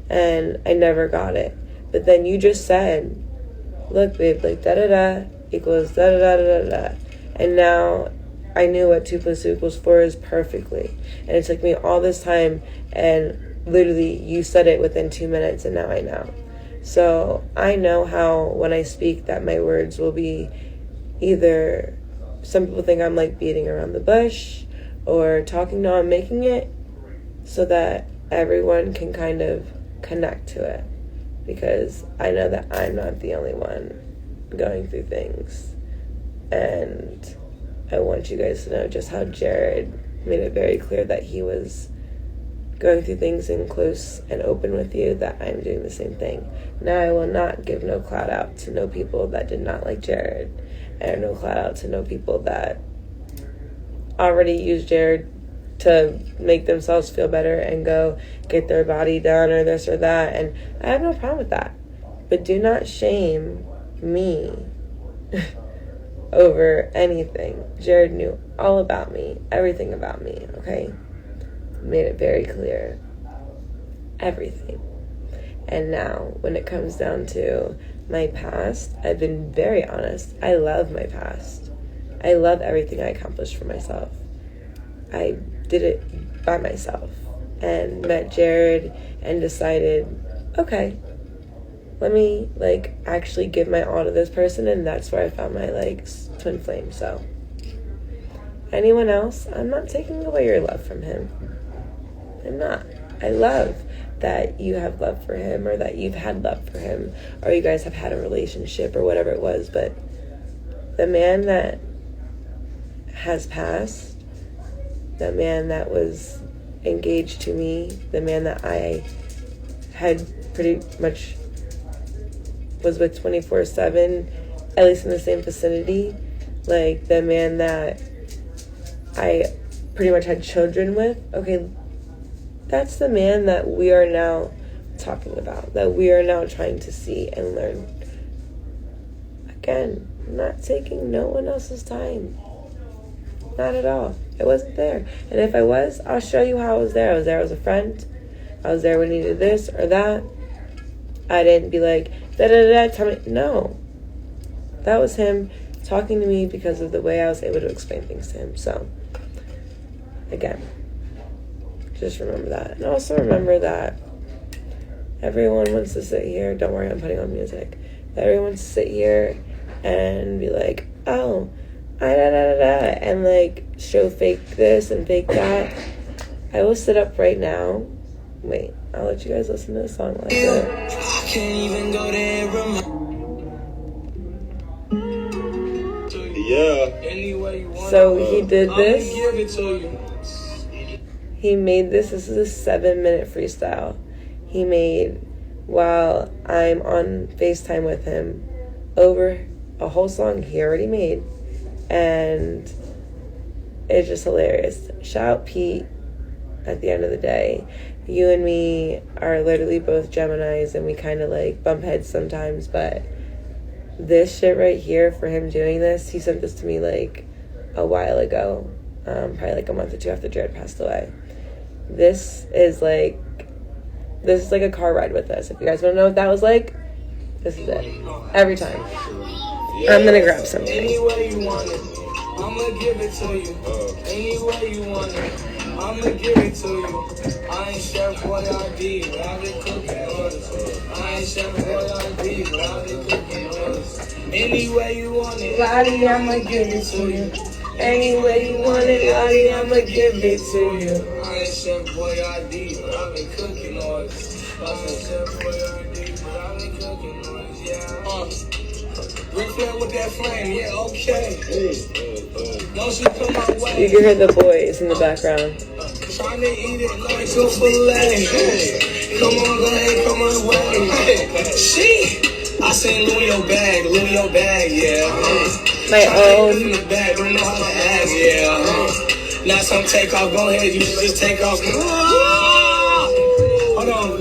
and I never got it. But then you just said, look, babe, like, da-da-da equals da-da-da-da-da-da. And now I knew what 2 + 2 = 4 is perfectly. And it took me all this time, and literally you said it within 2 minutes, and now I know. So I know how, when I speak, that my words will be either, some people think I'm like beating around the bush or talking, no, I'm making it so that everyone can kind of connect to it. Because I know that I'm not the only one going through things. And I want you guys to know just how Jared made it very clear that he was going through things in close and open with you, that I'm doing the same thing. Now, I will not give no clout out to no people that did not like Jared, and no clout out to no people that already used Jared to make themselves feel better and go get their body done or this or that. And I have no problem with that. But do not shame me over anything. Jared knew all about me, everything about me, okay? Made it very clear. Everything. And now, when it comes down to my past, I've been very honest. I love my past. I love everything I accomplished for myself. I did it by myself and met Jared and decided, okay, let me, like, actually give my all to this person, and that's where I found my, like, twin flame. So, anyone else, I'm not taking away your love from him. I'm not. I love that you have love for him, or that you've had love for him, or you guys have had a relationship, or whatever it was, but the man that has passed, the man that was engaged to me, the man that I had pretty much was with 24/7, at least in the same vicinity, like the man that I pretty much had children with, okay, that's the man that we are now talking about, that we are now trying to see and learn. Again, I'm not taking no one else's time. Not at all. I wasn't there. And if I was, I'll show you how I was there. I was there as a friend. I was there when he needed this or that. I didn't be like, da-da-da-da, tell me. No. That was him talking to me because of the way I was able to explain things to him. So, again, just remember that. And also remember that everyone wants to sit here. Don't worry, I'm putting on music. Everyone wants to sit here and be like, oh, and like show fake this and fake that. I will sit up right now. Wait, I'll let you guys listen to the song like that. I can't even go there. Yeah. So he did this. He made this. This is a 7-minute freestyle he made while I'm on FaceTime with him over a whole song he already made. And it's just hilarious. Shout out Pete. At the end of the day, you and me are literally both Geminis, and we kind of like bump heads sometimes, but this shit right here, for him doing this, he sent this to me like a while ago, probably like a month or two after Jared passed away. This is like a car ride with us. If you guys want to know what that was like, this is it. Every time. I'm gonna grab something. Any way you want it, I'ma give it to you. Any way you want it, I'ma give it to you. I ain't Chef Boyardee, but I've been cooking orders. I ain't Chef Boyardee, but I've been cooking orders. Any way you want it, Lotti, I'ma give it to you. Any way you want it, Lotti, I'ma give it to you. I ain't Chef Boyardee, but I've been cooking orders. I ain't Chef Boyardee, but I've been cooking orders, yeah. Ric Flair with that flame, yeah, okay. Don't you come my way. You can hear the boys in the background. Trying to eat it like a fillet. Come on, go ahead, come on, way. She, I seen Louis your bag, yeah. My own. In the bag, don't know how to ask, yeah. Now some take off, go ahead, you just take off. Hold on.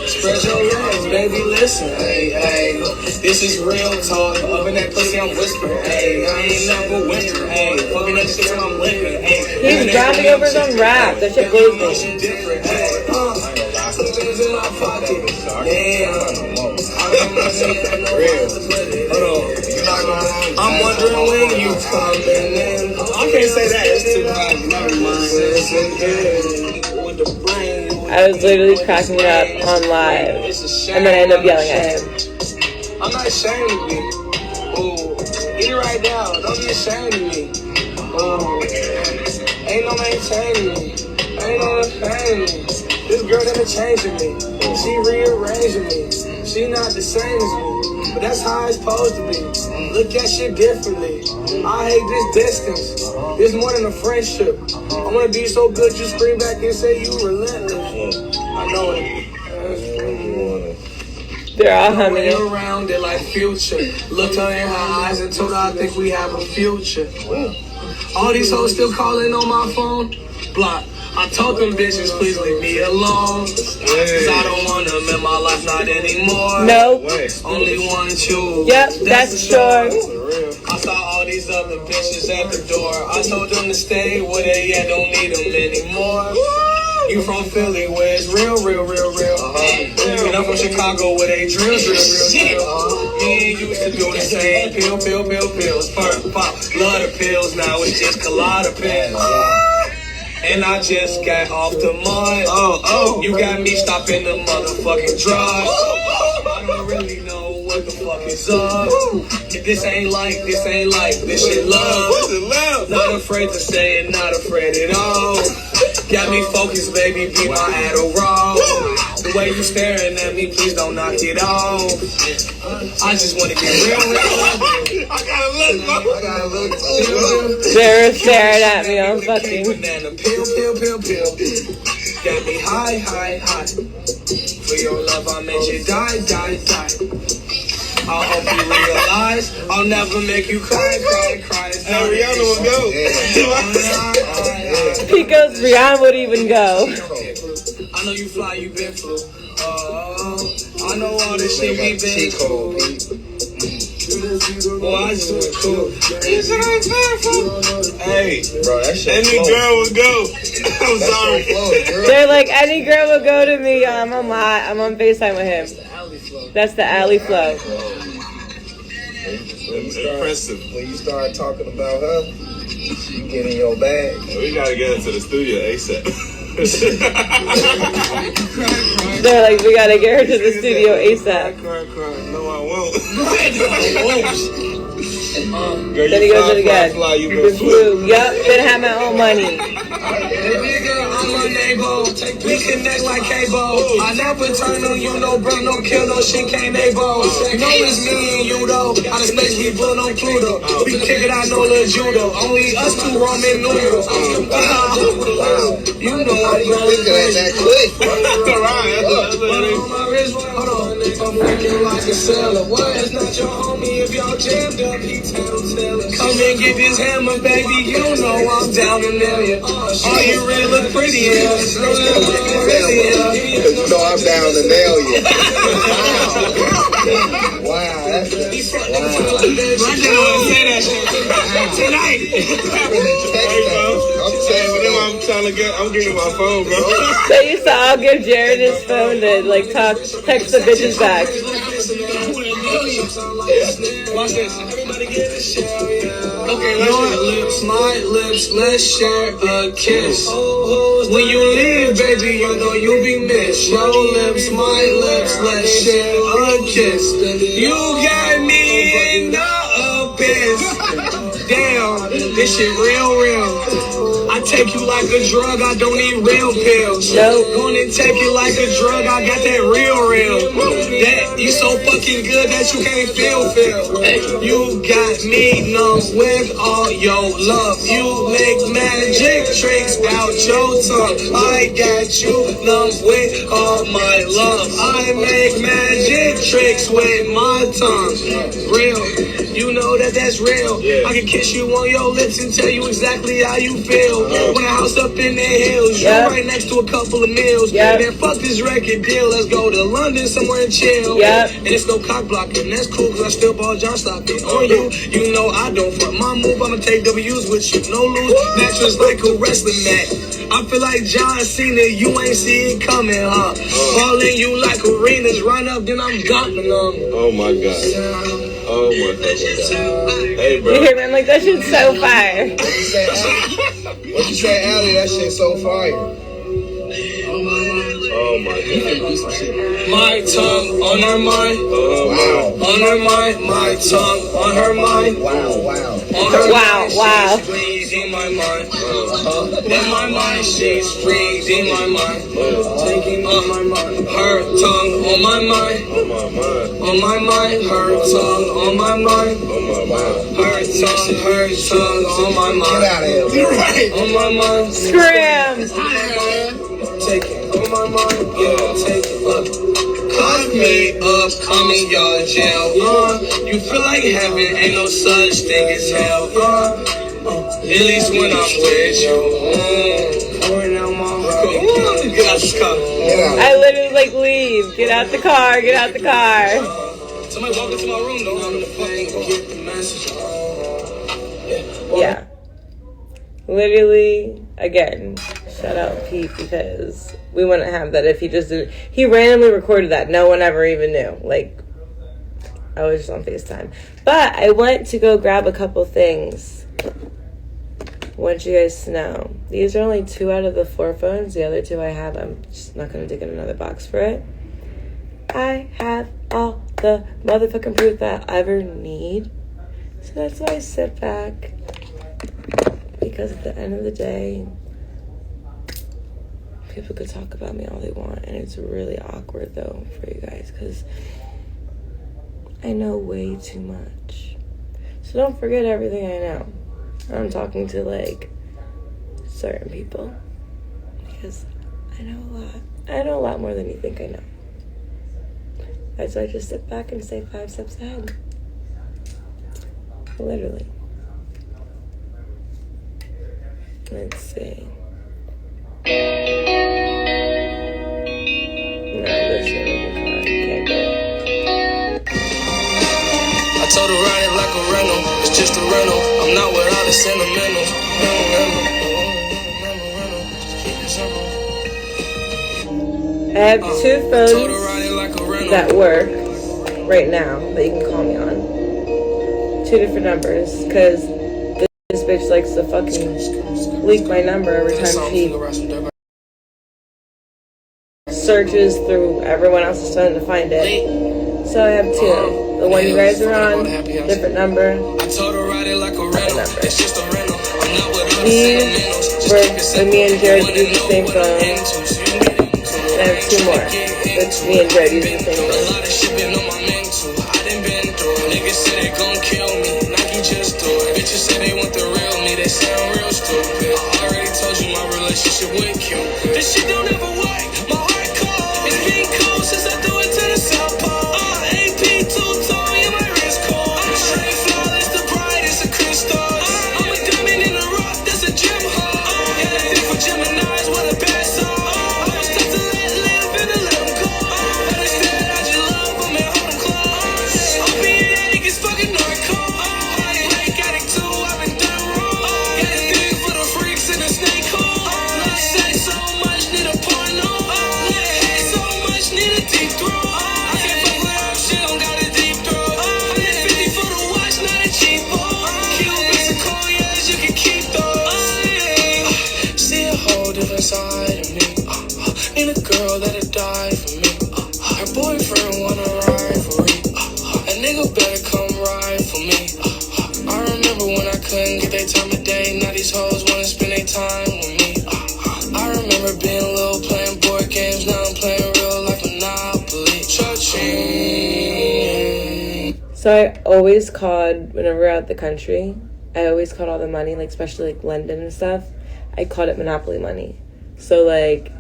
Spread your legs, baby, listen, hey, this is real talk, up in that pussy I'm whispering, hey, I ain't never winter, hey, fucking that shit when I'm licking, hey. He's rapping over his own rap, that shit blows me. Different, hey, some things in my pocket, yeah, I'm wondering when you coming in. I can't say that, it's too hard, never mind, with the brain. I was literally cracking up on live, and then I ended up yelling at him. I'm not ashamed of me. Oh, get it right now. Don't be ashamed of me. Oh, ain't no maintaining me. Ain't no maintaining me. This girl never changing me. She rearranging me. She not the same as me, but that's how it's supposed to be. Look at shit differently. I hate this distance. It's more than a friendship. I wanna be so good you scream back and say you relentless. I know it. They're all humming it. Around it like Future. Looked her in her eyes and told her I think we have a future. All these hoes still calling on my phone. Block. I told them bitches, please leave me alone. Cause I don't want them in my life, not anymore. Nope. Only want you. Yep, that's for sure. I saw all these other bitches at the door. I told them to stay where they at, don't need them anymore. You from Philly where it's real. And I'm from Chicago where they drill. Me and you used to do the same. Pills. Perk, pop, love the pills. Now it's just Colada pills. and I just got off the mud. You got me stopping the motherfucking drive. I don't really know what the fuck is up. This ain't like, this shit love. Not afraid to say it, not afraid at all. Got me focused, baby, be my Adderall. The way you staring at me, please don't knock it off. I just wanna get real. I gotta look too. They're staring at me, I'm fucking. Banana pill. Got me high. For your love, I made you die. I hope you realize I'll never make you cry. Hey, Rihanna will go. Because Rihanna would even go. I know you fly, you been flew. I know all this shit we been through. Boy, I just went cool. Hey, bro, that shit. Any girl would go. I'm sorry. They're like, any girl will go to me. I'm on FaceTime with him. That's the alley flow. Impressive. When you start talking about her, you get in your bag. We gotta get into the studio ASAP. They're like, we gotta get her to the studio ASAP. Cry. No, I won't. Girl, Then he goes it again. Fly, you The been flew. blue. Yup, then have my own money. I'm a neighbor. We connect like cable. I never turn on you, no bro, no kill, no shit can't able. You know it's me and you though. I just make me blood on Pluto. We kick it out, no little judo. Only us two ramen noodles. You know I'm going That quick. on my wrist, hold on. I'm working like a sailor. What? That's not your homie. If y'all jammed up, he tell. Come and get this hammer, baby. You know I'm down to nail you. Oh, you really look pretty, yeah. Cause you know I'm down to nail you. Wow, that's I didn't want to say that shit tonight. I'm trying to get. I'm getting my phone, bro. They used to all give Jared his phone to like text the bitches back. Watch this. Everybody get a share. Okay, my lips, let's share a kiss. When you leave, baby, you know you'll be missed. Your lips, my lips, let's share a kiss. You got me in the abyss. Damn, this shit real. I take you like a drug, I don't need real pills. Nope. Gonna take you like a drug, I got that real. That you so fucking good that you can't feel. You got me numb with all your love. You make magic tricks out your tongue. I got you numb with all my love. I make magic tricks with my tongue. Real, you know that's real. I can kiss you on your lips and tell you exactly how you feel. When a house up in the hills, you're right next to a couple of meals. Then fuck this record deal. Let's go to London somewhere and chill. And it's no cock blocking. That's cool cause I still ball John Stockton on you. You know I don't front my move. I'ma take W's with you. No lose. That's just like a wrestling match. I feel like John Cena. You ain't see it coming, huh? Falling you like arenas. Run up, then I'm gopping them. Oh my god. Oh my fucking god. Hey, bro. You hear me? I'm like, that shit's so fire. What you say, Allie? That shit so fire. Oh my god. My tongue on her mind. Wow. On her mind. My tongue on her mind. Wow. On her Wow, mind, wow. she's freezing my mind. In my mind, she's freezing my mind. Taking on my mind. Her tongue on my mind. On my mind. On my mind. Her tongue on my mind. On my mind. Her tongue on my Get mind. out of here. You're right. On my mind. Scram! Take it on my mind. Yeah, take it up. Cut me up, I'm in your jail. You feel like heaven, ain't no such thing as hell. At least when I'm with you. Pouring out my heart. Get out this car. Get out. I literally like leave. Get out the car. Get out the car. Somebody walk into my room though. I'm the fucking get the message. Yeah. Literally, again, shout out Pete because we wouldn't have that if he just did. He randomly recorded that. No one ever even knew. Like, I was just on FaceTime. But I went to go grab a couple things want you guys to know, these are only 2 out of the 4 phones. The other 2 I have, I'm just not going to dig in another box for it. I have all the motherfucking proof that I ever need. So that's why I sit back. Because at the end of the day, people could talk about me all they want. And it's really awkward, though, for you guys. Because I know way too much. So don't forget everything I know. I'm talking to, like, certain people. Because I know a lot. I know a lot more than you think I know. That's why I just sit back and stay 5 steps ahead. Literally. Let's see. No, this one can't do it. I told her ride it like a rental. It's just a rental. I'm not without the sentimentals. I have 2 phones that work right now that you can call me on. 2 different numbers, because this bitch likes to fucking leak my number every time she searches through everyone else's phone to find it. So I have 2. The one you guys are on, different number. These were when me and Jared used the same phone. I have 2 more. That's me and Jared using the same phone. Niggas say they gon' kill me, Nike just do it. Bitches say they want the real me, they sound real stupid. I already told you my relationship with Cupid. This shit don't ever work, my heart cold. It's been cold since I threw it to the South Pole. AP two-tone, yeah, my wrist cold. Straight flawless, the brightest of crystals. I'm a diamond in the rough, that's a gem hole. Got a thing for Geminis, what a bad soul. I was tough to let live and to let them go. But instead I just love them and hold them close. I'll be niggas fucking narco. Like addict too, I've been done wrong. Got a thing for the freaks and the snake hole. Love sex so much, need a porno. Love hate so much, need a deep throat. I can't fuck with her, she don't got a deep throat. 150 for the watch, not a cheap boy. Cubans and Koyas, you can keep those. See a whole different side of me. Need a girl that'll die for me. Her boyfriend wanna ride for me. A nigga better come ride for me. I remember when I couldn't get their time of day. Now these hoes wanna spend their time with me. I remember being little playing board games. Now I'm playing real life Monopoly. Cha-ching. So I always called, whenever we're out the country, I always called all the money, like especially like London and stuff, I called it Monopoly money. So like,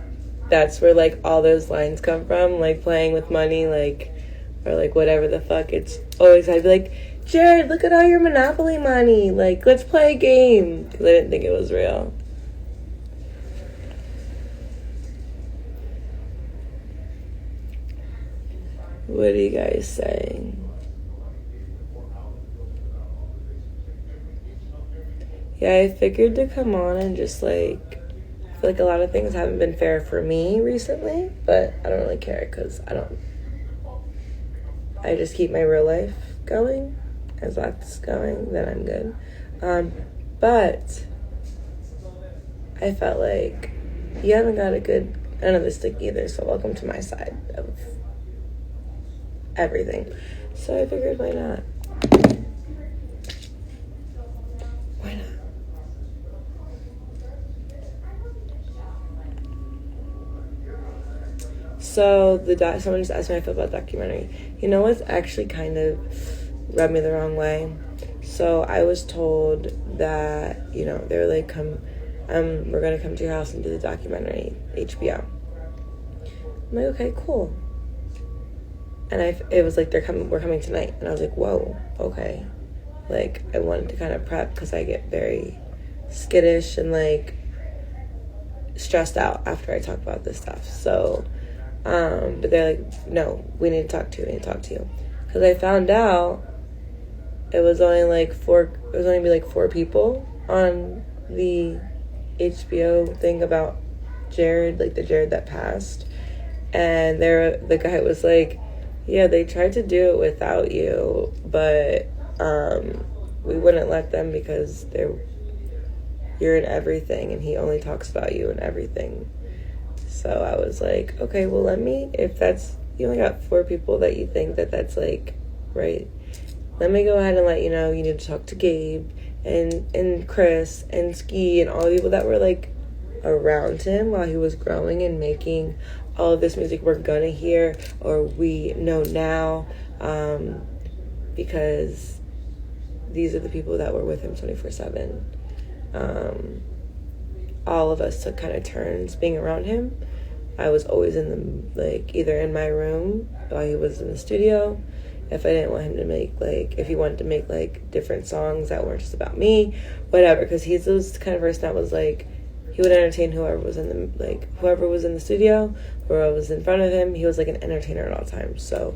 that's where like all those lines come from, like playing with money, like, or like whatever the fuck. It's always, I'd be like, Jared, look at all your Monopoly money, like let's play a game, because I didn't think it was real. What are you guys saying? Yeah, I figured to come on and just like, I feel like a lot of things haven't been fair for me recently, but I don't really care because I just keep my real life going. As that's going, then I'm good. But I felt like you haven't got a good end of the stick either, so welcome to my side of everything. So I figured, why not? Why not? So someone just asked me how I feel about the documentary. You know what's actually kind of rubbed me the wrong way? So I was told that, you know, they were like, we're gonna come to your house and do the documentary, HBO. I'm like, okay, cool. And it was like, we're coming tonight. And I was like, whoa, okay. Like, I wanted to kind of prep because I get very skittish and like stressed out after I talk about this stuff. So, but they're like, no, we need to talk to you. Because I found out it was only like 4 people on the HBO thing about Jared, like the Jared that passed. And the guy was like, yeah, they tried to do it without you, but we wouldn't let them because you're in everything, and he only talks about you and everything. So I was like, okay, well, if that's, you only got 4 people that you think that's like, right, let me go ahead and let you know you need to talk to Gabe and Chris and Ski and all the people that were like around him while he was growing and making all of this music we're gonna hear or we know now, because these are the people that were with him 24/7. All of us took kind of turns being around him. I was always in the, like, either in my room while he was in the studio. If I didn't want him to make, like, if he wanted to make, like, different songs that weren't just about me, whatever, because he's those kind of person that was, like, he would entertain whoever was in the studio, whoever was in front of him. He was, like, an entertainer at all times. So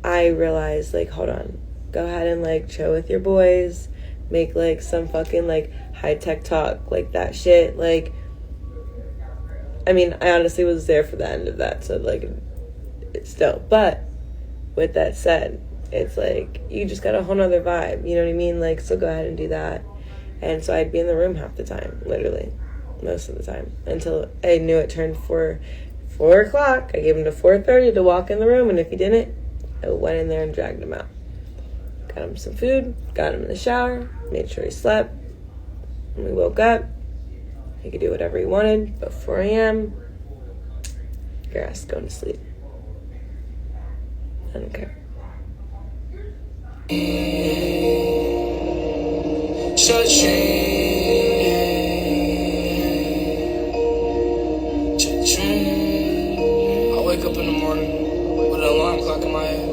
I realized, like, hold on, go ahead and, like, chill with your boys, make, like, some fucking, like, high-tech talk, like, that shit, like, I mean, I honestly was there for the end of that, so, like, it's still, but with that said, it's, like, you just got a whole nother vibe, you know what I mean, like, so go ahead and do that. And so I'd be in the room half the time, literally, most of the time, until I knew it turned 4 o'clock. I gave him to 4:30 to walk in the room, and if he didn't, I went in there and dragged him out. Got him some food, got him in the shower, made sure he slept. When we woke up, he could do whatever he wanted, but 4 a.m., your ass is going to sleep. I don't care. I wake up in the morning with an alarm clock in my head.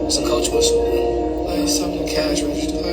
It's a coach whistle. Like something cash register.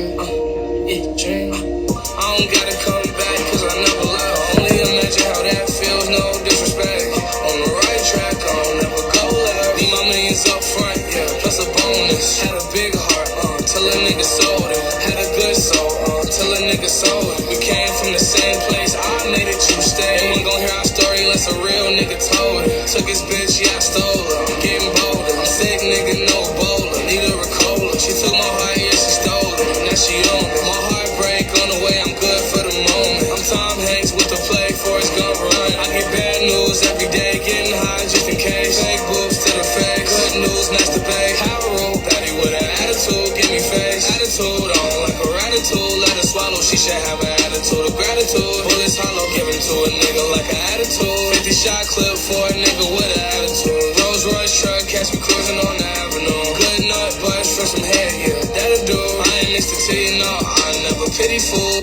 I don't gotta come back cause I never left. Only imagine how that feels, no disrespect. On the right track, I don't never go left. Need my millions up front, yeah, plus a bonus. Had a big heart, till a nigga sold it. Had a good soul, till a nigga sold it. We came from the same place, I made it, you stay. Ain't one gon' hear our story unless a real nigga told it. Took his bitch, yeah, I stole her. I'm getting bolder. I'm sick, nigga, no bowler. Need a Ricola. She took my heart, yeah, she stole it. Now she owned it. My heart break on the way, I'm good for the moment. I'm Tom Hanks with the play, Forrest Gump run. I get bad news every day, getting high just in case. Fake boobs to the face. Good news, masturbate. Power Betty with an attitude, give me face. Attitude on like a ratatouille. Let her swallow, she should have an attitude of gratitude. Bullets hollow, giving to a nigga like an attitude. 50 shot clip for a nigga with an attitude. Rolls Royce truck, catch me cruising on the avenue. Good nut, bust for some head, yeah, that'll do. I ain't Mr. T, no, I never pity fool.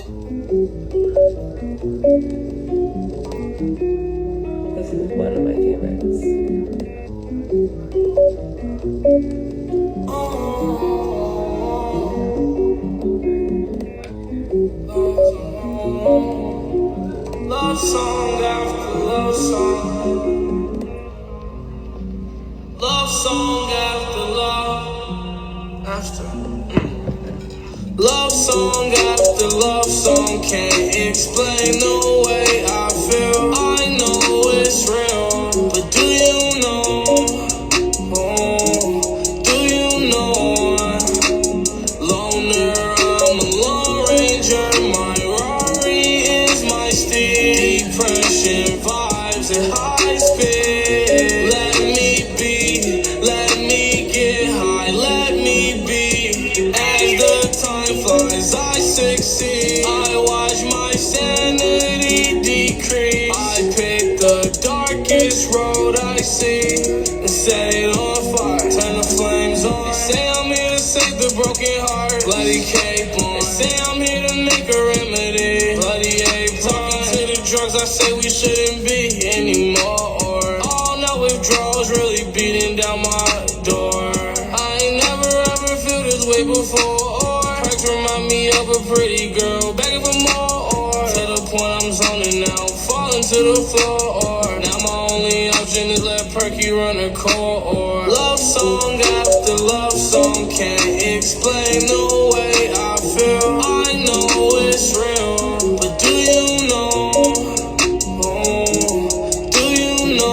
This is one of my favorites. Love song after love song. Love song after love. Love song after love song. Can't explain the way I feel. I know it's real, but do you know? Oh, do you know? Loner, I'm a Lone Ranger. My Rari is my steed. Depression vibes at high speed. Let me get high, let me be. As the time flies, I succeed. I watch my sanity decrease. I pick the darkest road I see and set it on fire. Turn the flames on. They say I'm here to save the broken heart. Bloody cape on. They say I'm here to make a remedy. Bloody apron. Talking to the drugs, I say we shouldn't be anymore. All night withdrawals really beating down my door. I ain't never ever felt this way before. Cracks remind me of a pretty girl begging for more. To the point I'm zoning out, falling to the floor. Now my only option is let Perky run a core. Love song after love song, can't explain the way I feel. I know it's real, but do you know? Oh, do you know?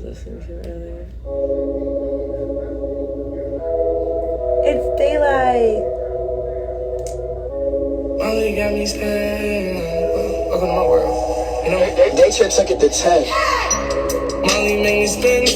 was listening to earlier. It's daylight. Molly got me staying. Welcome to my world. You know, They took it to 10. Molly made me spend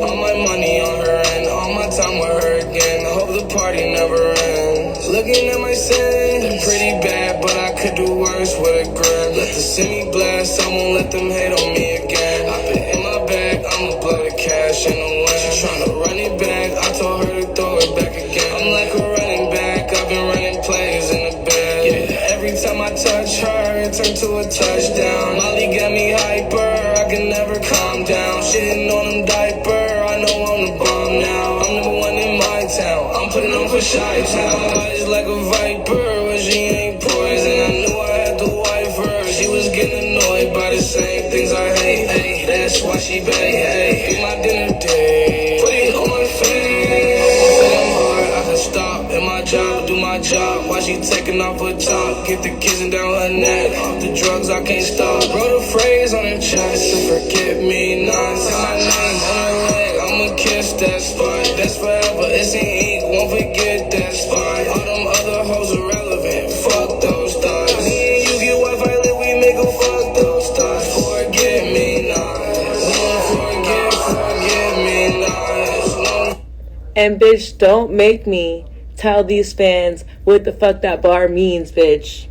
all my money on her and all my time with her again. I hope the party never ends. Looking at my sins, pretty bad, but I could do worse with a grin. Let the city blast, I won't let them hate on me again. I been in my bag, I'ma blow the cash in the wind. She tryna run it back, I told her to throw it back again. I'm like a running back, I've been running plays in the bed. Yeah, every time I touch her, it turned to a touchdown. Molly got me hyper, I can never calm down. Shitting on them diaper, I know I'm the bomb now. I'm number one in my town, I'm putting on for Chi-Town. Eyes like a viper, but she ain't poison. I knew I had to wife her, she was getting annoyed by the same things I hate. Ay, that's why she beg, eat my dinner date, put it on my face. Say I'm hard, I can stop in my job, do my job. While she taking off her top, get the kissing down her neck. Off the drugs, I can't stop. Wrote a phrase on her chest to forget me not. Say my name on her leg, I'ma kiss that spot. That's forever, it's in ink, won't forget that spot. All them other hoes irrelevant, fuck those thoughts. Me and you get Wi-Fi lit, we make a fuck those thoughts. Forget me not, won't forget me not. And bitch, don't make me tell these fans what the fuck that bar means, bitch.